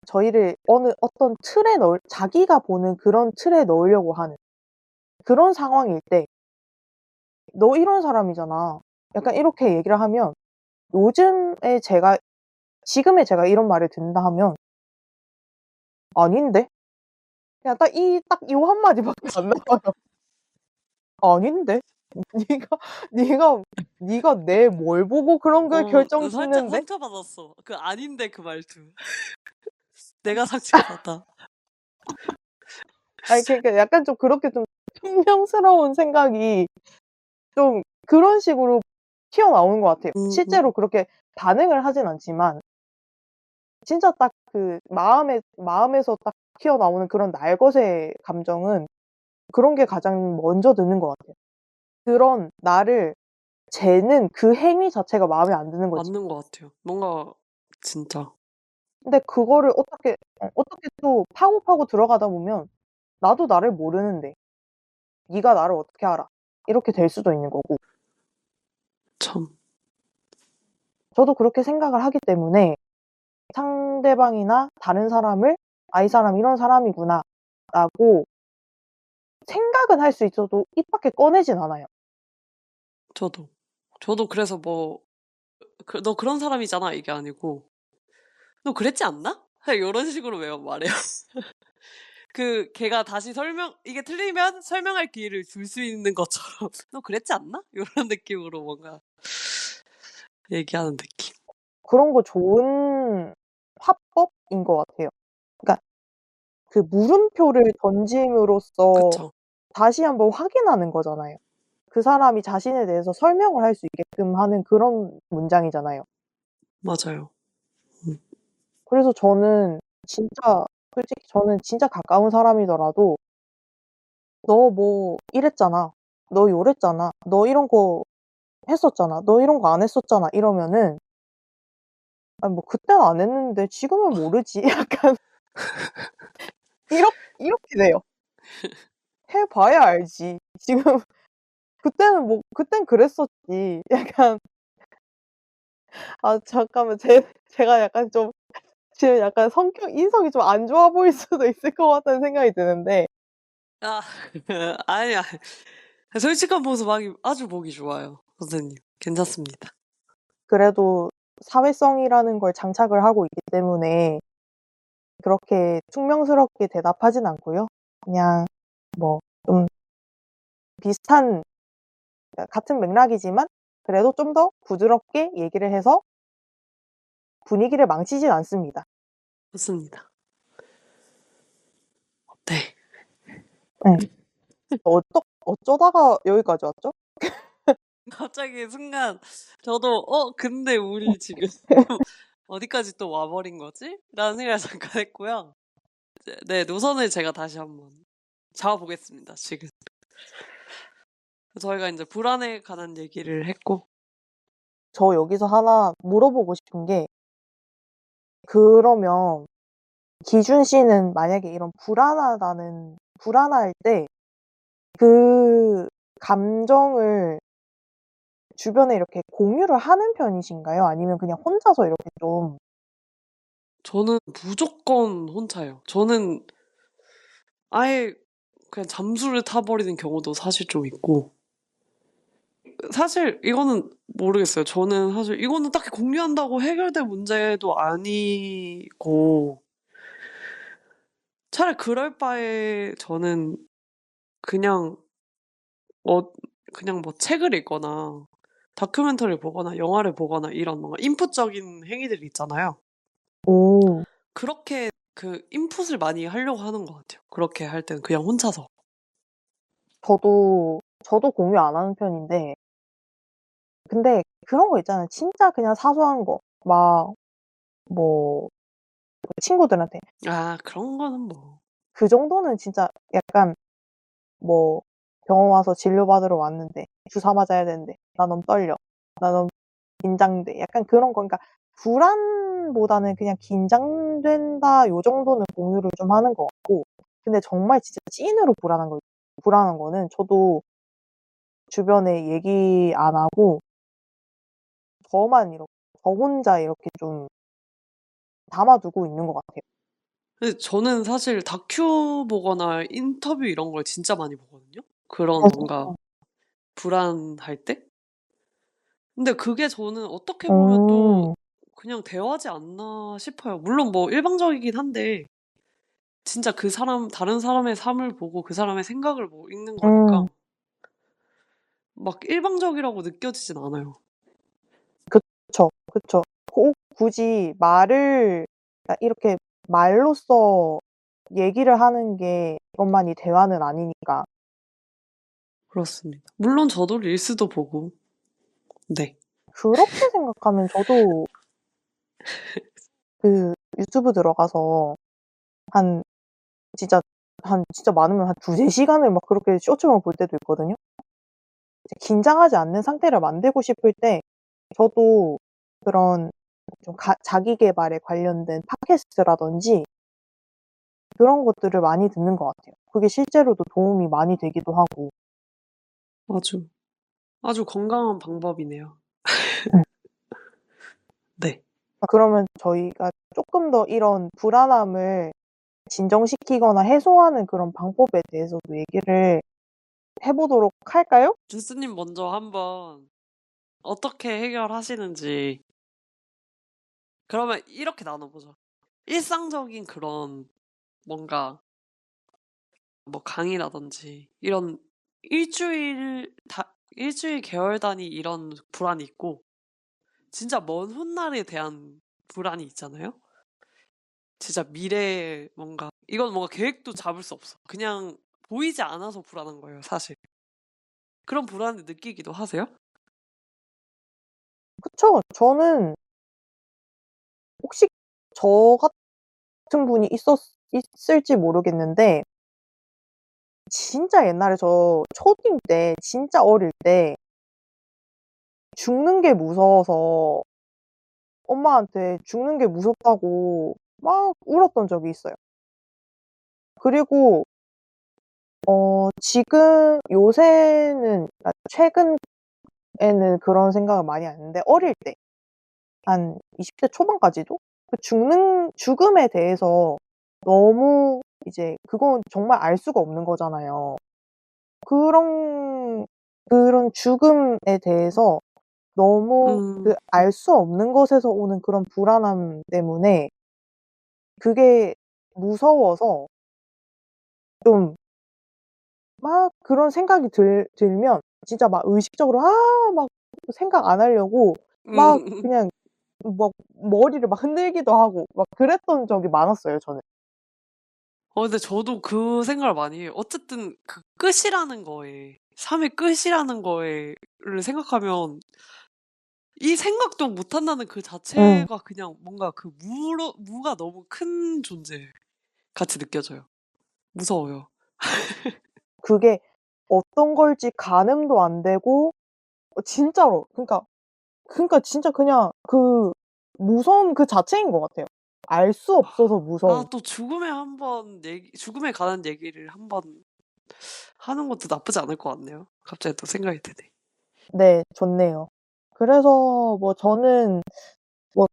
저희를 어떤 틀에 자기가 보는 그런 틀에 넣으려고 하는 그런 상황일 때 "너 이런 사람이잖아." 약간 이렇게 얘기를 하면 요즘에 제가 지금의 제가 이런 말을 듣는다 하면 "아닌데?" 그냥 요 한마디밖에 안 나와요. "아닌데? 네가 네가 내 뭘 보고 그런 걸 살짝 결정짓는데?" 상처받았어. 그 "아닌데." 그 말투. 내가 상처받아. 아니 그러니까 약간 좀 그렇게 좀 퉁명스러운 생각이 좀 그런 식으로 튀어나오는 것 같아요. 음음. 실제로 그렇게 반응을 하진 않지만 진짜 딱 그 마음에서 딱 튀어나오는 그런 날것의 감정은 그런 게 가장 먼저 드는 것 같아요. 그런 나를 재는 그 행위 자체가 마음에 안 드는 거지. 맞는 것 같아요. 뭔가 진짜 근데 그거를 어떻게 또 파고 들어가다 보면 '나도 나를 모르는데 네가 나를 어떻게 알아?' 이렇게 될 수도 있는 거고. 참 저도 그렇게 생각을 하기 때문에 상대방이나 다른 사람을 '아 이 사람 이런 사람이구나.'라고 생각은 할 수 있어도 입 밖에 꺼내진 않아요. 저도. 저도 그래서 뭐 "너 그런 사람이잖아." 이게 아니고 "너 그랬지 않나?" 그냥 요런 식으로 매번 말해요. 걔가 다시 이게 틀리면 설명할 기회를 줄 수 있는 것처럼 "너 그랬지 않나?" 요런 느낌으로 뭔가 얘기하는 느낌. 그런 거 좋은 화법인 것 같아요. 그러니까 그 물음표를 던짐으로써 그쵸. 다시 한번 확인하는 거잖아요. 그 사람이 자신에 대해서 설명을 할 수 있게끔 하는 그런 문장이잖아요. 맞아요. 음. 그래서 저는 진짜 솔직히 저는 진짜 가까운 사람이더라도 "너 뭐 이랬잖아. 너 요랬잖아. 너 이런 거 했었잖아. 너 이런 거 안 했었잖아." 이러면은 "아니 뭐 그땐 안 했는데 지금은 모르지." 약간 이렇게 돼요. 해 봐야 알지. 지금 그땐 그랬었지. 약간 아 잠깐만 제가 약간 좀 지금 약간 인성이 좀 안 좋아 보일 수도 있을 것 같다는 생각이 드는데 아 아니야. 솔직한 모습 아주 보기 좋아요 선생님. 괜찮습니다. 그래도 사회성이라는 걸 장착을 하고 있기 때문에 그렇게 퉁명스럽게 대답하진 않고요. 그냥 뭐 좀 비슷한 그러니까 같은 맥락이지만 그래도 좀 더 부드럽게 얘기를 해서 분위기를 망치진 않습니다. 좋습니다. 네. 네. 어쩌다가 여기까지 왔죠? 갑자기 순간 저도 근데 우리 지금 어디까지 또 와 버린 거지? 라는 생각을 잠깐 했고요. 이제 네, 노선을 제가 다시 한번 잡아 보겠습니다, 지금. 저희가 인제 불안에 관한 얘기를 했고. 저 여기서 하나 물어보고 싶은 게, 그러면 기준 씨는 만약에 이런 불안할 때 그 감정을 주변에 이렇게 공유를 하는 편이신가요? 아니면 그냥 혼자서 이렇게 좀. 저는 무조건 혼자예요. 저는 아예 그냥 잠수를 타 버리는 경우도 사실 좀 있고. 사실 이거는 모르겠어요. 저는 사실 이거는 딱히 공유한다고 해결될 문제도 아니고, 차라리 그럴 바에 저는 그냥 어 그냥 뭐 책을 읽거나 다큐멘터리를 보거나 영화를 보거나 이런 뭔가 인풋적인 행위들이 있잖아요. 오. 그렇게 그 인풋을 많이 하려고 하는 것 같아요. 그렇게 할 때는 그냥 혼자서. 저도 공유 안 하는 편인데, 근데 그런 거 있잖아요. 진짜 그냥 사소한 거. 막 뭐 친구들한테 아, 그런 거는 뭐. 그 정도는 진짜 약간 뭐 병원 와서 진료받으러 왔는데 주사 맞아야 되는데 "나 너무 떨려. 나 너무 긴장돼." 약간 그런 거. 그러니까 불안보다는 그냥 "긴장된다." 요 정도는 공유를 좀 하는 것 같고, 근데 정말 진짜 찐으로 불안한 거는 저도 주변에 얘기 안 하고 저만 이렇게 저 혼자 이렇게 좀 담아 두고 있는 것 같아요. 근데 저는 사실 다큐 보거나 인터뷰 이런 걸 진짜 많이 보거든요. 그런 뭔가 그래서. 불안할 때? 근데 그게 저는 어떻게 보면 또 음. 그냥 대화지 않나 싶어요. 물론 뭐 일방적이긴 한데 진짜 그 사람 다른 사람의 삶을 보고 그 사람의 생각을 뭐 읽는 음. 거니까 막 일방적이라고 느껴지진 않아요. 그쵸, 그쵸. 꼭 굳이 말을, 그러니까 이렇게 말로써 얘기를 하는 게 이것만이 대화는 아니니까. 그렇습니다. 물론 저도 릴스도 보고. 네. 그렇게 생각하면 저도 그 유튜브 들어가서 한 진짜 많으면 한 2-3 시간을 막 그렇게 쇼츠만 볼 때도 있거든요. 이제 긴장하지 않는 상태를 만들고 싶을 때 저도 그런 좀 자기 계발에 관련된 팟캐스트라든지 그런 것들을 많이 듣는 것 같아요. 그게 실제로도 도움이 많이 되기도 하고. 아주, 아주 건강한 방법이네요. 음. 네. 그러면 저희가 쪼끔 더 이런 불안함을 진정시키거나 해소하는 그런 방법에 대해서도 얘기를 해 보도록 할까요? 주스님 먼저 한번 어떻게 해결하시는지. 그러면 이렇게 나눠 보죠. 일상적인 그런 뭔가 뭐 강의라든지 이런 일주일 계열 단위 이런 불안이 있고, 진짜 먼 훗날에 대한 불안이 있잖아요. 진짜 미래에 뭔가 이건 뭔가 계획도 잡을 수 없어. 그냥 보이지 않아서 불안한 거예요, 사실. 그런 불안을 느끼기도 하세요? 그쵸. 저는 혹시 저 같은 분이 있을지 모르겠는데, 진짜 옛날에 저 초딩 때 진짜 어릴 때 죽는 게 무서워서 엄마한테 죽는 게 무섭다고 막 울었던 적이 있어요. 그리고 지금 요새는, 그러니까 최근에는 그런 생각을 많이 안 했는데, 어릴 때 한 20대 초반까지도 그 죽음에 대해서 너무, 이제 그건 정말 알 수가 없는 거잖아요. 그런 죽음에 대해서 너무 그 음. 알 수 없는 것에서 오는 그런 불안함 때문에 그게 무서워서 좀 막 그런 생각이 들면 진짜 막 의식적으로 막 생각 안 하려고 막 음. 그냥 막 머리를 막 흔들기도 하고 막 그랬던 적이 많았어요 저는. 근데 저도 그 생각을 많이 해요. 어쨌든 그 끝이라는 거에 삶의 끝이라는 거에를 생각하면 이 생각도 못 한다는 그 음. 자체가 그냥 뭔가 그 무가 너무 큰 존재 같이 느껴져요. 무서워요. 그게 어떤 걸지 가늠도 안 되고 진짜로 진짜 그냥 그 무서움 그 자체인 것 같아요. 알 수 없어서 무서움. 또 죽음에 관한 얘기를 한번 하는 것도 나쁘지 않을 것 같네요. 갑자기 또 생각이 드네. 네 좋네요. 그래서 뭐 저는 뭐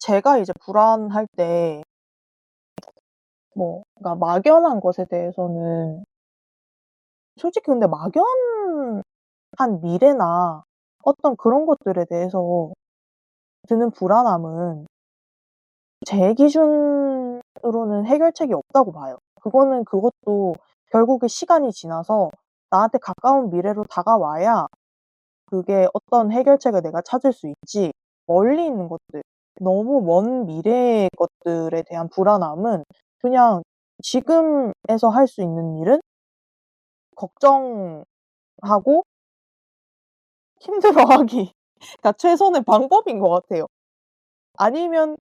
제가 이제 불안할 때 뭐 그러니까 막연한 것에 대해서는 솔직히 근데 막연한 미래나 어떤 그런 것들에 대해서 드는 불안함은 제 기준으로는 해결책이 없다고 봐요. 그것도 결국에 시간이 지나서 나한테 가까운 미래로 다가와야 그게 어떤 해결책을 내가 찾을 수 있지, 멀리 있는 것들, 너무 먼 미래의 것들에 대한 불안함은 그냥 지금에서 할 수 있는 일은 걱정하고 힘들어하기가 최선의 방법인 것 같아요. 아니면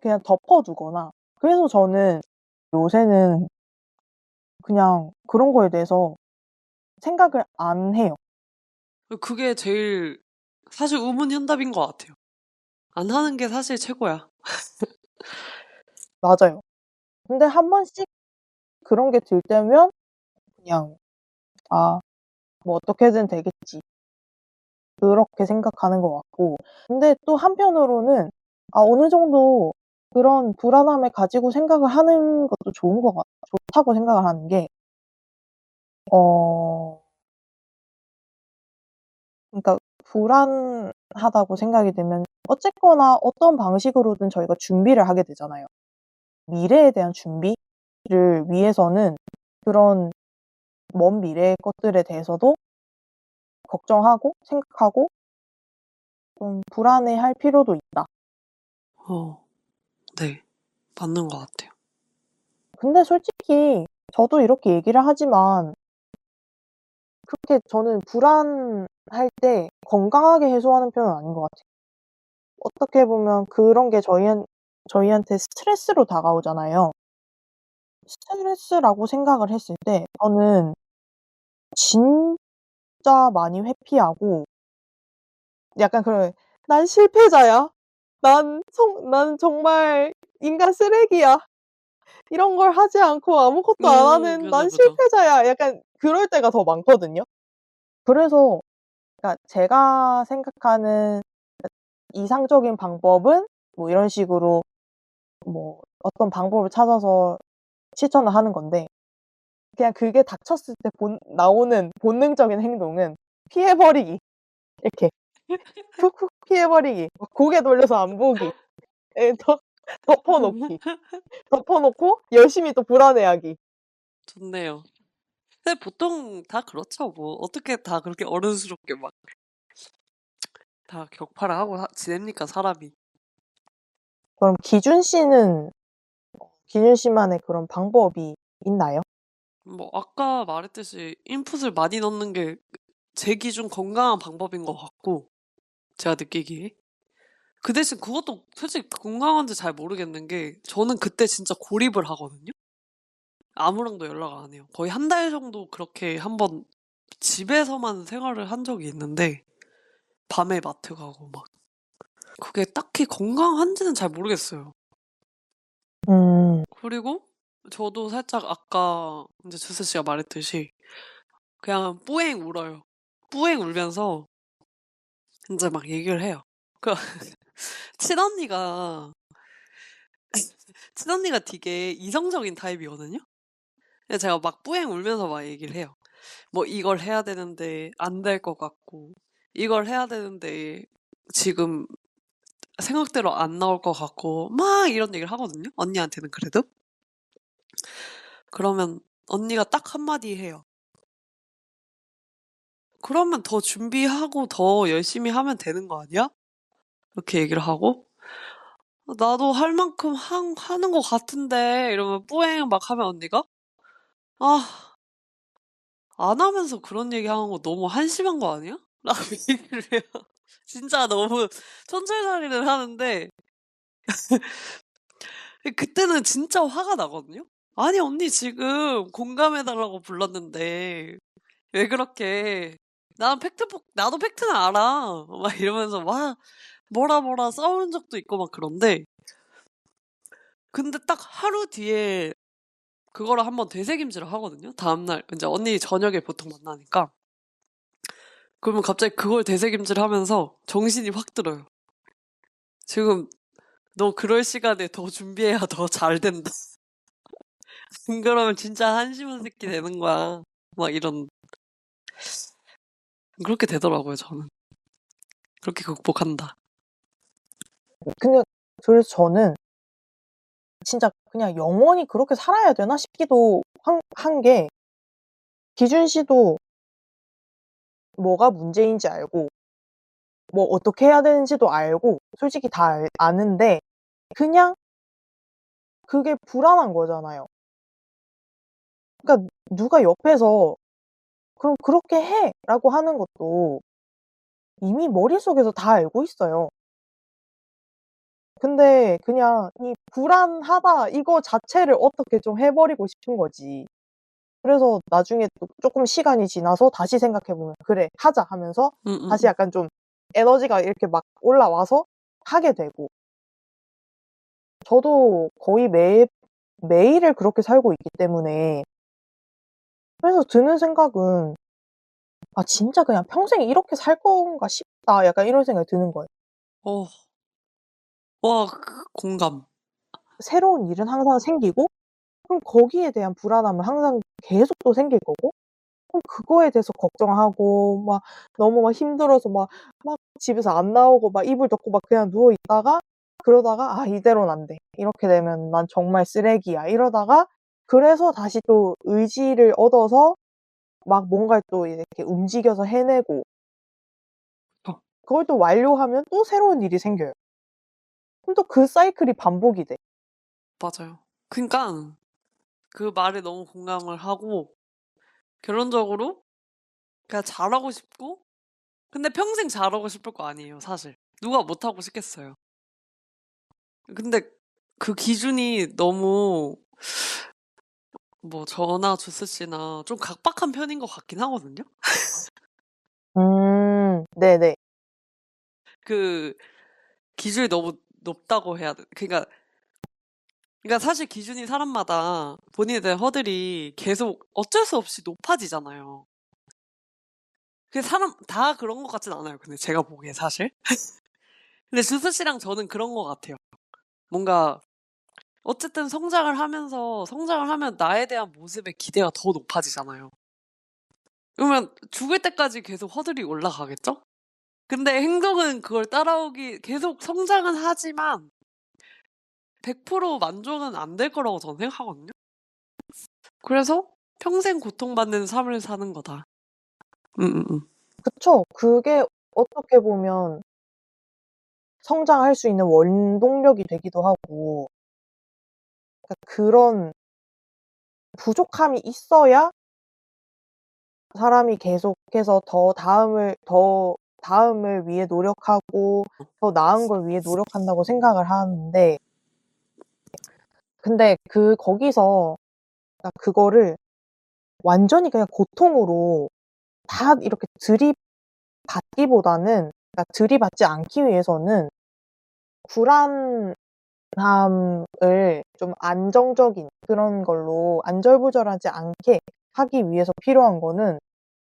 그냥 덮어 두거나. 그래서 저는 요새는 그냥 그런 거에 대해서 생각을 안 해요. 그게 제일 사실 우문현답인 것 같아요. 안 하는 게 사실 최고야. 맞아요. 근데 한 번씩 그런 게 들 때면 그냥 '아 뭐 어떻게든 되겠지.' 그렇게 생각하는 것 같고, 근데 또 한편으로는 어느 정도 그런 불안함을 가지고 생각을 하는 것도 좋다고 생각을 하는 게 어 그러니까 불안하다고 생각이 들면 어쨌거나 어떤 방식으로든 저희가 준비를 하게 되잖아요. 미래에 대한 준비를 위해서는 그런 먼 미래의 것들에 대해서도 걱정하고 생각하고 좀 불안해할 필요도 있다. 어 네. 맞는 것 같아요. 근데 솔직히 저도 이렇게 얘기를 하지만 그렇게 저는 불안할 때 건강하게 해소하는 편은 아닌 것 같아요. 어떻게 보면 그런 게 저희한테 스트레스로 다가오잖아요. 스트레스라고 생각을 했을 때 저는 진짜 많이 회피하고 약간 그런 '난 실패자야. 난 정말 인간 쓰레기야. 이런 걸 하지 않고 아무것도 안 하는 그죠, 난 그죠. 실패자야.' 약간 그럴 때가 더 많거든요. 그래서 그러니까 제가 생각하는 이상적인 방법은 뭐 이런 식으로 뭐 어떤 방법을 찾아서 실천을 하는 건데, 그냥 그게 닥쳤을 때 나오는 본능적인 행동은 피해 버리기. 이렇게 훅훅 피해 버리기. 막 고개 돌려서 안 보기. 예 덮어 놓기. 덮어 놓고 열심히 또 불안해하기. 좋네요. 근데 보통 다 그렇죠 뭐. 어떻게 다 그렇게 어른스럽게 막 다 격파를 하고 지냅니까 사람이. 그럼 기준 씨만의 그런 방법이 있나요? 뭐 아까 말했듯이 인풋을 많이 넣는 게 제 기준 건강한 방법인 것 같고 제가 느끼기에. 그 대신 그것도 솔직히 건강한지 잘 모르겠는 게 저는 그때 진짜 고립을 하거든요. 아무랑도 연락 안 해요. 거의 한 달 정도 그렇게 한번 집에서만 생활을 한 적이 있는데 밤에 마트 가고 막. 그게 딱히 건강한지는 잘 모르겠어요. 음. 그리고 저도 살짝 아까 인제 주스 씨가 말했듯이 그냥 뿌앵 울어요. 뿌앵 울면서 인제 막 얘기를 해요. 그 친언니가 친언니가 되게 이성적인 타입이거든요. 그래서 제가 막 뿌앵 울면서 막 얘기를 해요. 뭐 "이걸 해야 되는데 안 될 것 같고 이걸 해야 되는데 지금 생각대로 안 나올 것 같고." 막 이런 얘기를 하거든요, 언니한테는 그래도. 그러면 언니가 딱 한마디 해요. "그러면 더 준비하고 더 열심히 하면 되는 거 아니야?" 이렇게 얘기를 하고 "나도 할 만큼 하는 것 같은데." 이러면 뿌eng 막 하면 언니가 "아 안 하면서 그런 얘기하는 거 너무 한심한 거 아니야?" 라고 얘기를 해요. 진짜 너무 천철살인을 하는데 그때는 진짜 화가 나거든요. "아니 언니 지금 공감해 달라고 불렀는데 왜 그렇게 나도 팩트는 알아." 막 이러면서 막 뭐라 싸운 적도 있고 막 그런데 근데 딱 하루 뒤에 그거를 한번 되새김질을 하거든요. 다음날 인제 언니 저녁에 보통 만나니까. 그러면 갑자기 그걸 되새김질하면서 정신이 확 들어요. "지금 너 그럴 시간에 더 준비해야 더 잘 된다. 안 그러면 진짜 한심한 새끼 되는 거야." 막 이런 그렇게 되더라고요 저는. 그렇게 극복한다. 근데 그래서 저는 진짜 그냥 '영원히 그렇게 살아야 되나?' 싶기도 한 게 기준 씨도 뭐가 문제인지 알고 뭐 어떻게 해야 되는지도 알고 솔직히 다 아는데 그냥 그게 불안한 거잖아요. 그러니까 누가 옆에서 "그럼 그렇게 해."라고 하는 것도 이미 머릿속에서 다 알고 있어요. 근데 그냥 이 불안하다 이거 자체를 어떻게 좀 해 버리고 싶은 거지. 그래서 나중에 또 쪼끔 시간이 지나서 다시 생각해 보면 '그래 하자.' 하면서 다시 음음음. 약간 좀 에너지가 이렇게 막 올라와서 하게 되고 저도 거의 매일을 그렇게 살고 있기 때문에 그래서 드는 생각은 '아 진짜 그냥 평생 이렇게 살 건가 싶다.' 약간 이런 생각이 드는 거예요. 어. 와 공감. 새로운 일은 항상 생기고 그럼 거기에 대한 불안함은 항상 계속 또 생길 거고 그럼 그거에 대해서 걱정하고 막 너무 막 힘들어서 막 집에서 안 나오고 막 이불 덮고 막 그냥 누워 있다가 그러다가 '아 이대로는 안 돼. 이렇게 되면 난 정말 쓰레기야.' 이러다가 그래서 다시 또 의지를 얻어서 막 뭔가를 또 이렇게 움직여서 해내고 어 그걸 또 완료하면 또 새로운 일이 생겨요. 그럼 또 그 사이클이 반복이 돼. 맞아요. 그니깐 그 말에 너무 공감을 하고 결론적으로 그냥 잘하고 싶고 근데 평생 잘하고 싶을 거 아니에요 사실. 누가 못하고 싶겠어요. 근데 그 기준이 너무 뭐 저나 주스 씨나 좀 각박한 편인 것 같긴 하거든요. 네네. 그 기준이 너무 높다고 해야 돼 그러니까 사실 기준이 사람마다 본인에 대한 허들이 계속 어쩔 수 없이 높아지잖아요. 그 사람 다 그런 것 같진 않아요 근데 제가 보기엔 사실. 근데 주스 씨랑 저는 그런 것 같아요. 뭔가 어쨌든 성장을 하면 나에 대한 모습의 기대가 더 높아지잖아요. 그러면 죽을 때까지 계속 허들이 올라가겠죠? 근데 행동은 그걸 따라오기 계속 성장은 하지만 100% 만족은 안 될 거라고 저는 생각하거든요. 그래서 '평생 고통받는 삶을 사는 거다.' 음음음. 그쵸. 그게 어떻게 보면 성장할 수 있는 원동력이 되기도 하고 그러니까 그런 부족함이 있어야 사람이 계속해서 더 다음을 위해 노력하고 더 나은 걸 위해 노력한다고 생각을 하는데 근데 거기서 그러니까 그거를 완전히 그냥 고통으로 다 이렇게 들이받기보다는 그러니까 들이받지 않기 위해서는 불안함을 좀 안정적인 그런 걸로 안절부절하지 않게 하기 위해서 필요한 거는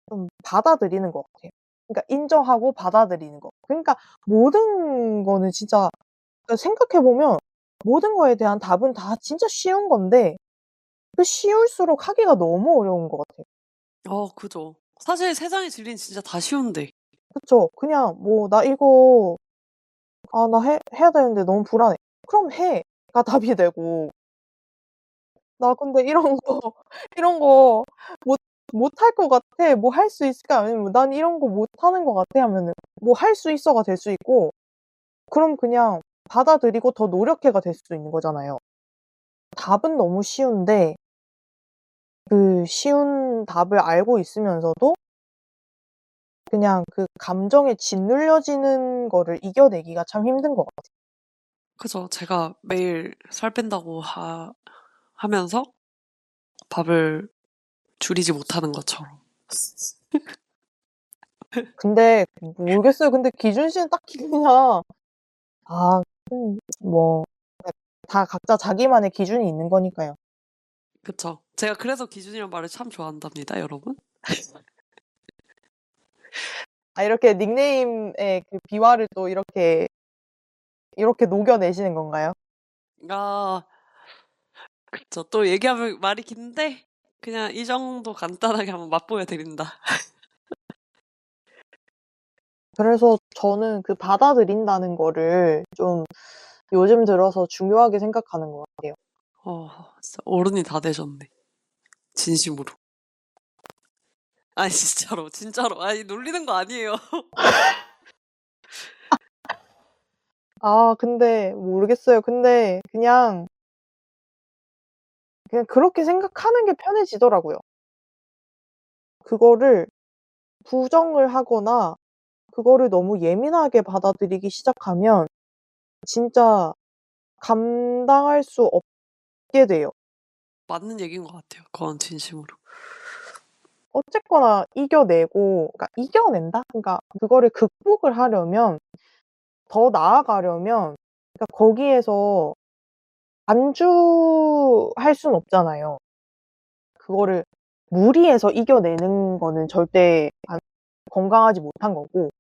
좀 받아들이는 것 같아요. 그러니까 인정하고 받아들이는 거. 그러니까 모든 거는 진짜 그러니까 생각해 보면 모든 거에 대한 답은 다 진짜 쉬운 건데 그 쉬울수록 하기가 너무 어려운 것 같아요. 그죠. 사실 세상의 진리는 진짜 다 쉬운데. 그쵸. 그냥 뭐 "나 이거 나 해야 되는데 너무 불안해." "그럼 해."가 답이 되고 "나 근데 이런 거 이런 거 못할 것 같아. 뭐 할 수 있을까? 아니면 뭐 난 이런 거 못하는 것 같아 하면은 뭐 할 수 있어가 될 수 있고 그럼 그냥 받아들이고 더 노력해가 될 수도 있는 거잖아요. 답은 너무 쉬운데 그 쉬운 답을 알고 있으면서도 그냥 그 감정에 짓눌려지는 거를 이겨내기가 참 힘든 것 같아요. 그죠. 제가 매일 살 뺀다고 하면서 밥을 줄이지 못하는 것처럼. 근데 모르겠어요. 근데 기준 씨는 딱히 그냥 아 뭐 다 각자 자기만의 기준이 있는 거니까요. 그쵸. 제가 그래서 기준이란 말을 참 좋아한답니다, 여러분. 아 이렇게 닉네임의 그 비화를 또 이렇게 녹여내시는 건가요? 아, 그쵸. 또 얘기하면 말이 긴데, 그냥 이 정도 간단하게 한번 맛보여 드린다. 그래서 저는 그 받아들인다는 거를 좀 요즘 들어서 중요하게 생각하는 것 같아요. 진짜 어른이 다 되셨네. 진심으로. 아니, 진짜로, 진짜로. 아니, 놀리는 거 아니에요. 아 근데 모르겠어요. 근데 그냥 그렇게 생각하는 게 편해지더라고요. 그거를 부정을 하거나 그거를 너무 예민하게 받아들이기 시작하면 진짜 감당할 수 없게 돼요. 맞는 얘기인 것 같아요. 그건 진심으로. 어쨌거나 이겨내고 그러니까 이겨낸다? 그러니까 그거를 극복을 하려면 더 나아가려면 그러니까 거기에서 안주할 순 없잖아요. 그거를 무리해서 이겨내는 거는 절대 건강하지 못한 거고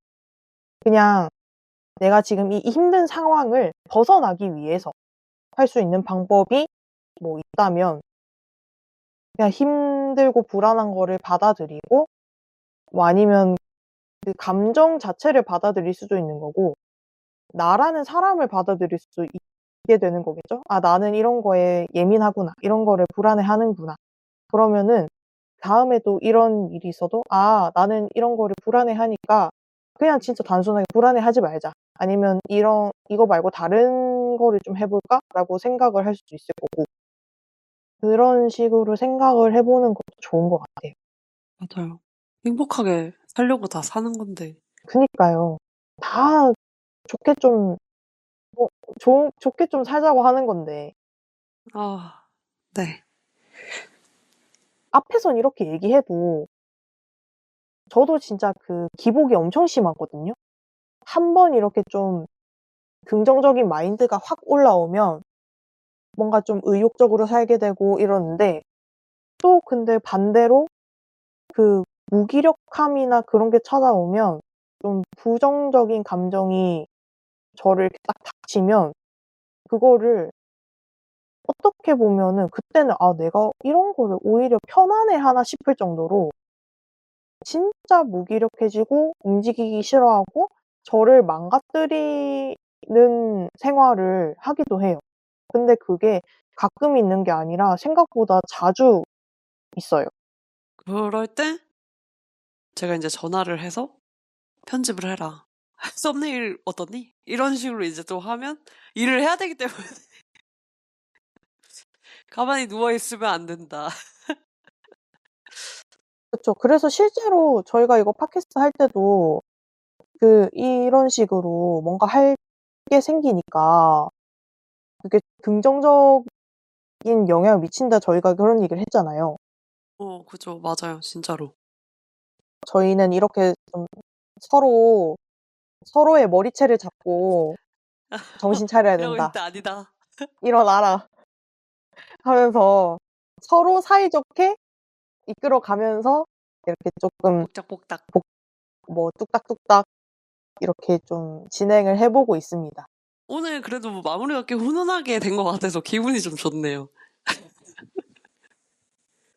그냥 내가 지금 이 힘든 상황을 벗어나기 위해서 할 수 있는 방법이 뭐 있다면 그냥 힘들고 불안한 거를 받아들이고 뭐 아니면 그 감정 자체를 받아들일 수도 있는 거고 나라는 사람을 받아들일 수도 있게 되는 거겠죠. '아 나는 이런 거에 예민하구나. 이런 거를 불안해하는구나.' 그러면은 다음에 또 이런 일이 있어도 '아 나는 이런 거를 불안해하니까 그냥 진짜 단순하게 불안해하지 말자.' 아니면 '이거 말고 다른 거를 좀 해 볼까?'라고 생각을 할 수도 있을 거고 그런 식으로 생각을 해 보는 것도 좋은 것 같아요. 맞아요. 행복하게 살려고 다 사는 건데. 그니까요. 다 좋게 좀 좋게 좀 살자고 하는 건데 아, 네. 앞에선 이렇게 얘기해도 저도 진짜 그 기복이 엄청 심하거든요. 한 번 이렇게 좀 긍정적인 마인드가 확 올라오면 뭔가 좀 의욕적으로 살게 되고 이러는데 또 근데 반대로 그 무기력함이나 그런 게 찾아오면 좀 부정적인 감정이 저를 이렇게 딱 닥치면 그거를 어떻게 보면은 그때는 '아 내가 이런 거를 오히려 편안해하나?' 싶을 정도로 진짜 무기력해지고 움직이기 싫어하고 저를 망가뜨리는 생활을 하기도 해요. 근데 그게 가끔 있는 게 아니라 생각보다 자주 있어요. 그럴 때 제가 이제 전화를 해서 편집을 해라. 썸네일 어떠니? 이런 식으로 이제 또 하면 일을 해야 되기 때문에 가만히 누워 있으면 안 된다. 그쵸. 그래서 실제로 저희가 이거 팟캐스트 할 때도 이런 식으로 뭔가 할 게 생기니까 그게 긍정적인 영향을 미친다 저희가 그런 얘기를 했잖아요. 그죠. 맞아요. 진짜로. 저희는 이렇게 좀 서로 서로의 머리채를 잡고 '정신 차려야 이러고 있을 된다. 때 아니다. 일어나라.' 하면서 서로 사이좋게 이끌어 가면서 이렇게 쪼끔 복작복작. 뭐 뚝딱뚝딱 이렇게 좀 진행을 해 보고 있습니다. 오늘 그래도 뭐 마무리가 꽤 훈훈하게 된 것 같아서 기분이 좀 좋네요.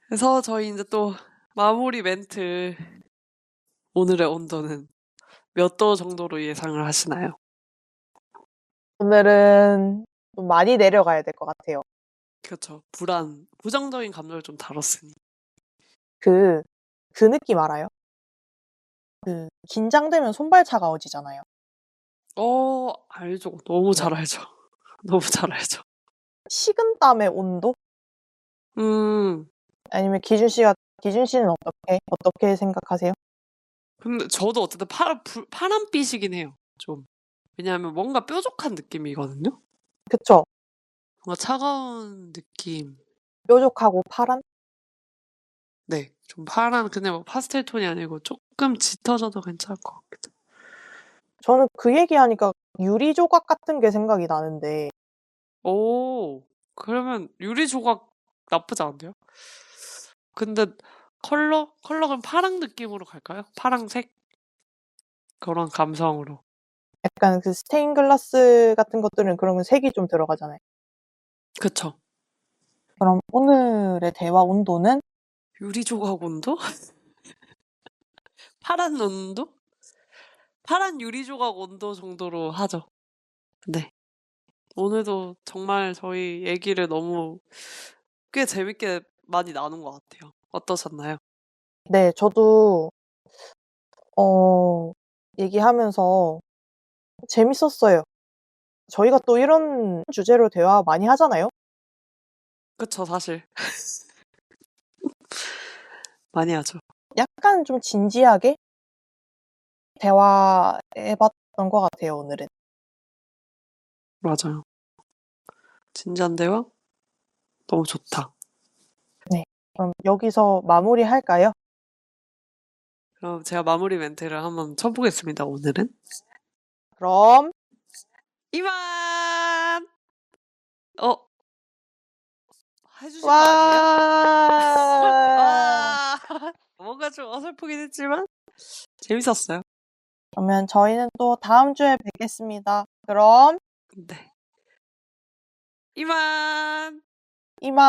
그래서 저희 이제 또 마무리 멘트 오늘의 온도는 몇 도 정도로 예상을 하시나요? 오늘은 좀 많이 내려가야 될 것 같아요. 그렇죠. 부정적인 감정을 좀 다뤘으니. 그 그 느낌 알아요? 그 긴장되면 손발 차가워지잖아요. 알죠. 너무 잘 알죠. 너무 잘 알죠. 식은땀의 온도? 아니면 기준 씨는 어떻게 생각하세요? 근데 저도 어쨌든 파란빛이긴 해요. 좀. 왜냐하면 뭔가 뾰족한 느낌이거든요. 그쵸? 뭔가 차가운 느낌. 뾰족하고 파란? 네. 좀 파란, 근데 뭐 파스텔 톤이 아니고 조금 짙어져도 괜찮을 것 같기도. 저는 그 얘기하니까 유리 조각 같은 게 생각이 나는데 그러면 유리 조각 나쁘지 않은데요? 근데 컬러? 그럼 파랑 느낌으로 갈까요? 파랑색? 그런 감성으로. 약간 그 스테인글라스 같은 것들은 그러면 색이 좀 들어가잖아요. 그쵸. 그럼 오늘의 대화 온도는 유리 조각 온도? 파란 온도? 파란 유리 조각 온도 정도로 하죠. 네. 오늘도 정말 저희 얘기를 너무 꽤 재밌게 많이 나눈 것 같아요. 어떠셨나요? 네, 저도 얘기하면서 재밌었어요. 저희가 또 이런 주제로 대화 많이 하잖아요. 그쵸, 사실. 많이 하죠. 약간 좀 진지하게 대화해봤던 것 같아요, 오늘은. 맞아요. 진지한 대화? 너무 좋다. 네, 그럼 여기서 마무리할까요? 그럼 제가 마무리 멘트를 한번 쳐보겠습니다, 오늘은. 그럼 이만! 어, 해주신 거 아니에요? 와. 와! 뭔가 좀 어설프긴 했지만 재밌었어요. 그러면 저희는 또 다음 주에 뵙겠습니다. 그럼 네. 이만! 이만.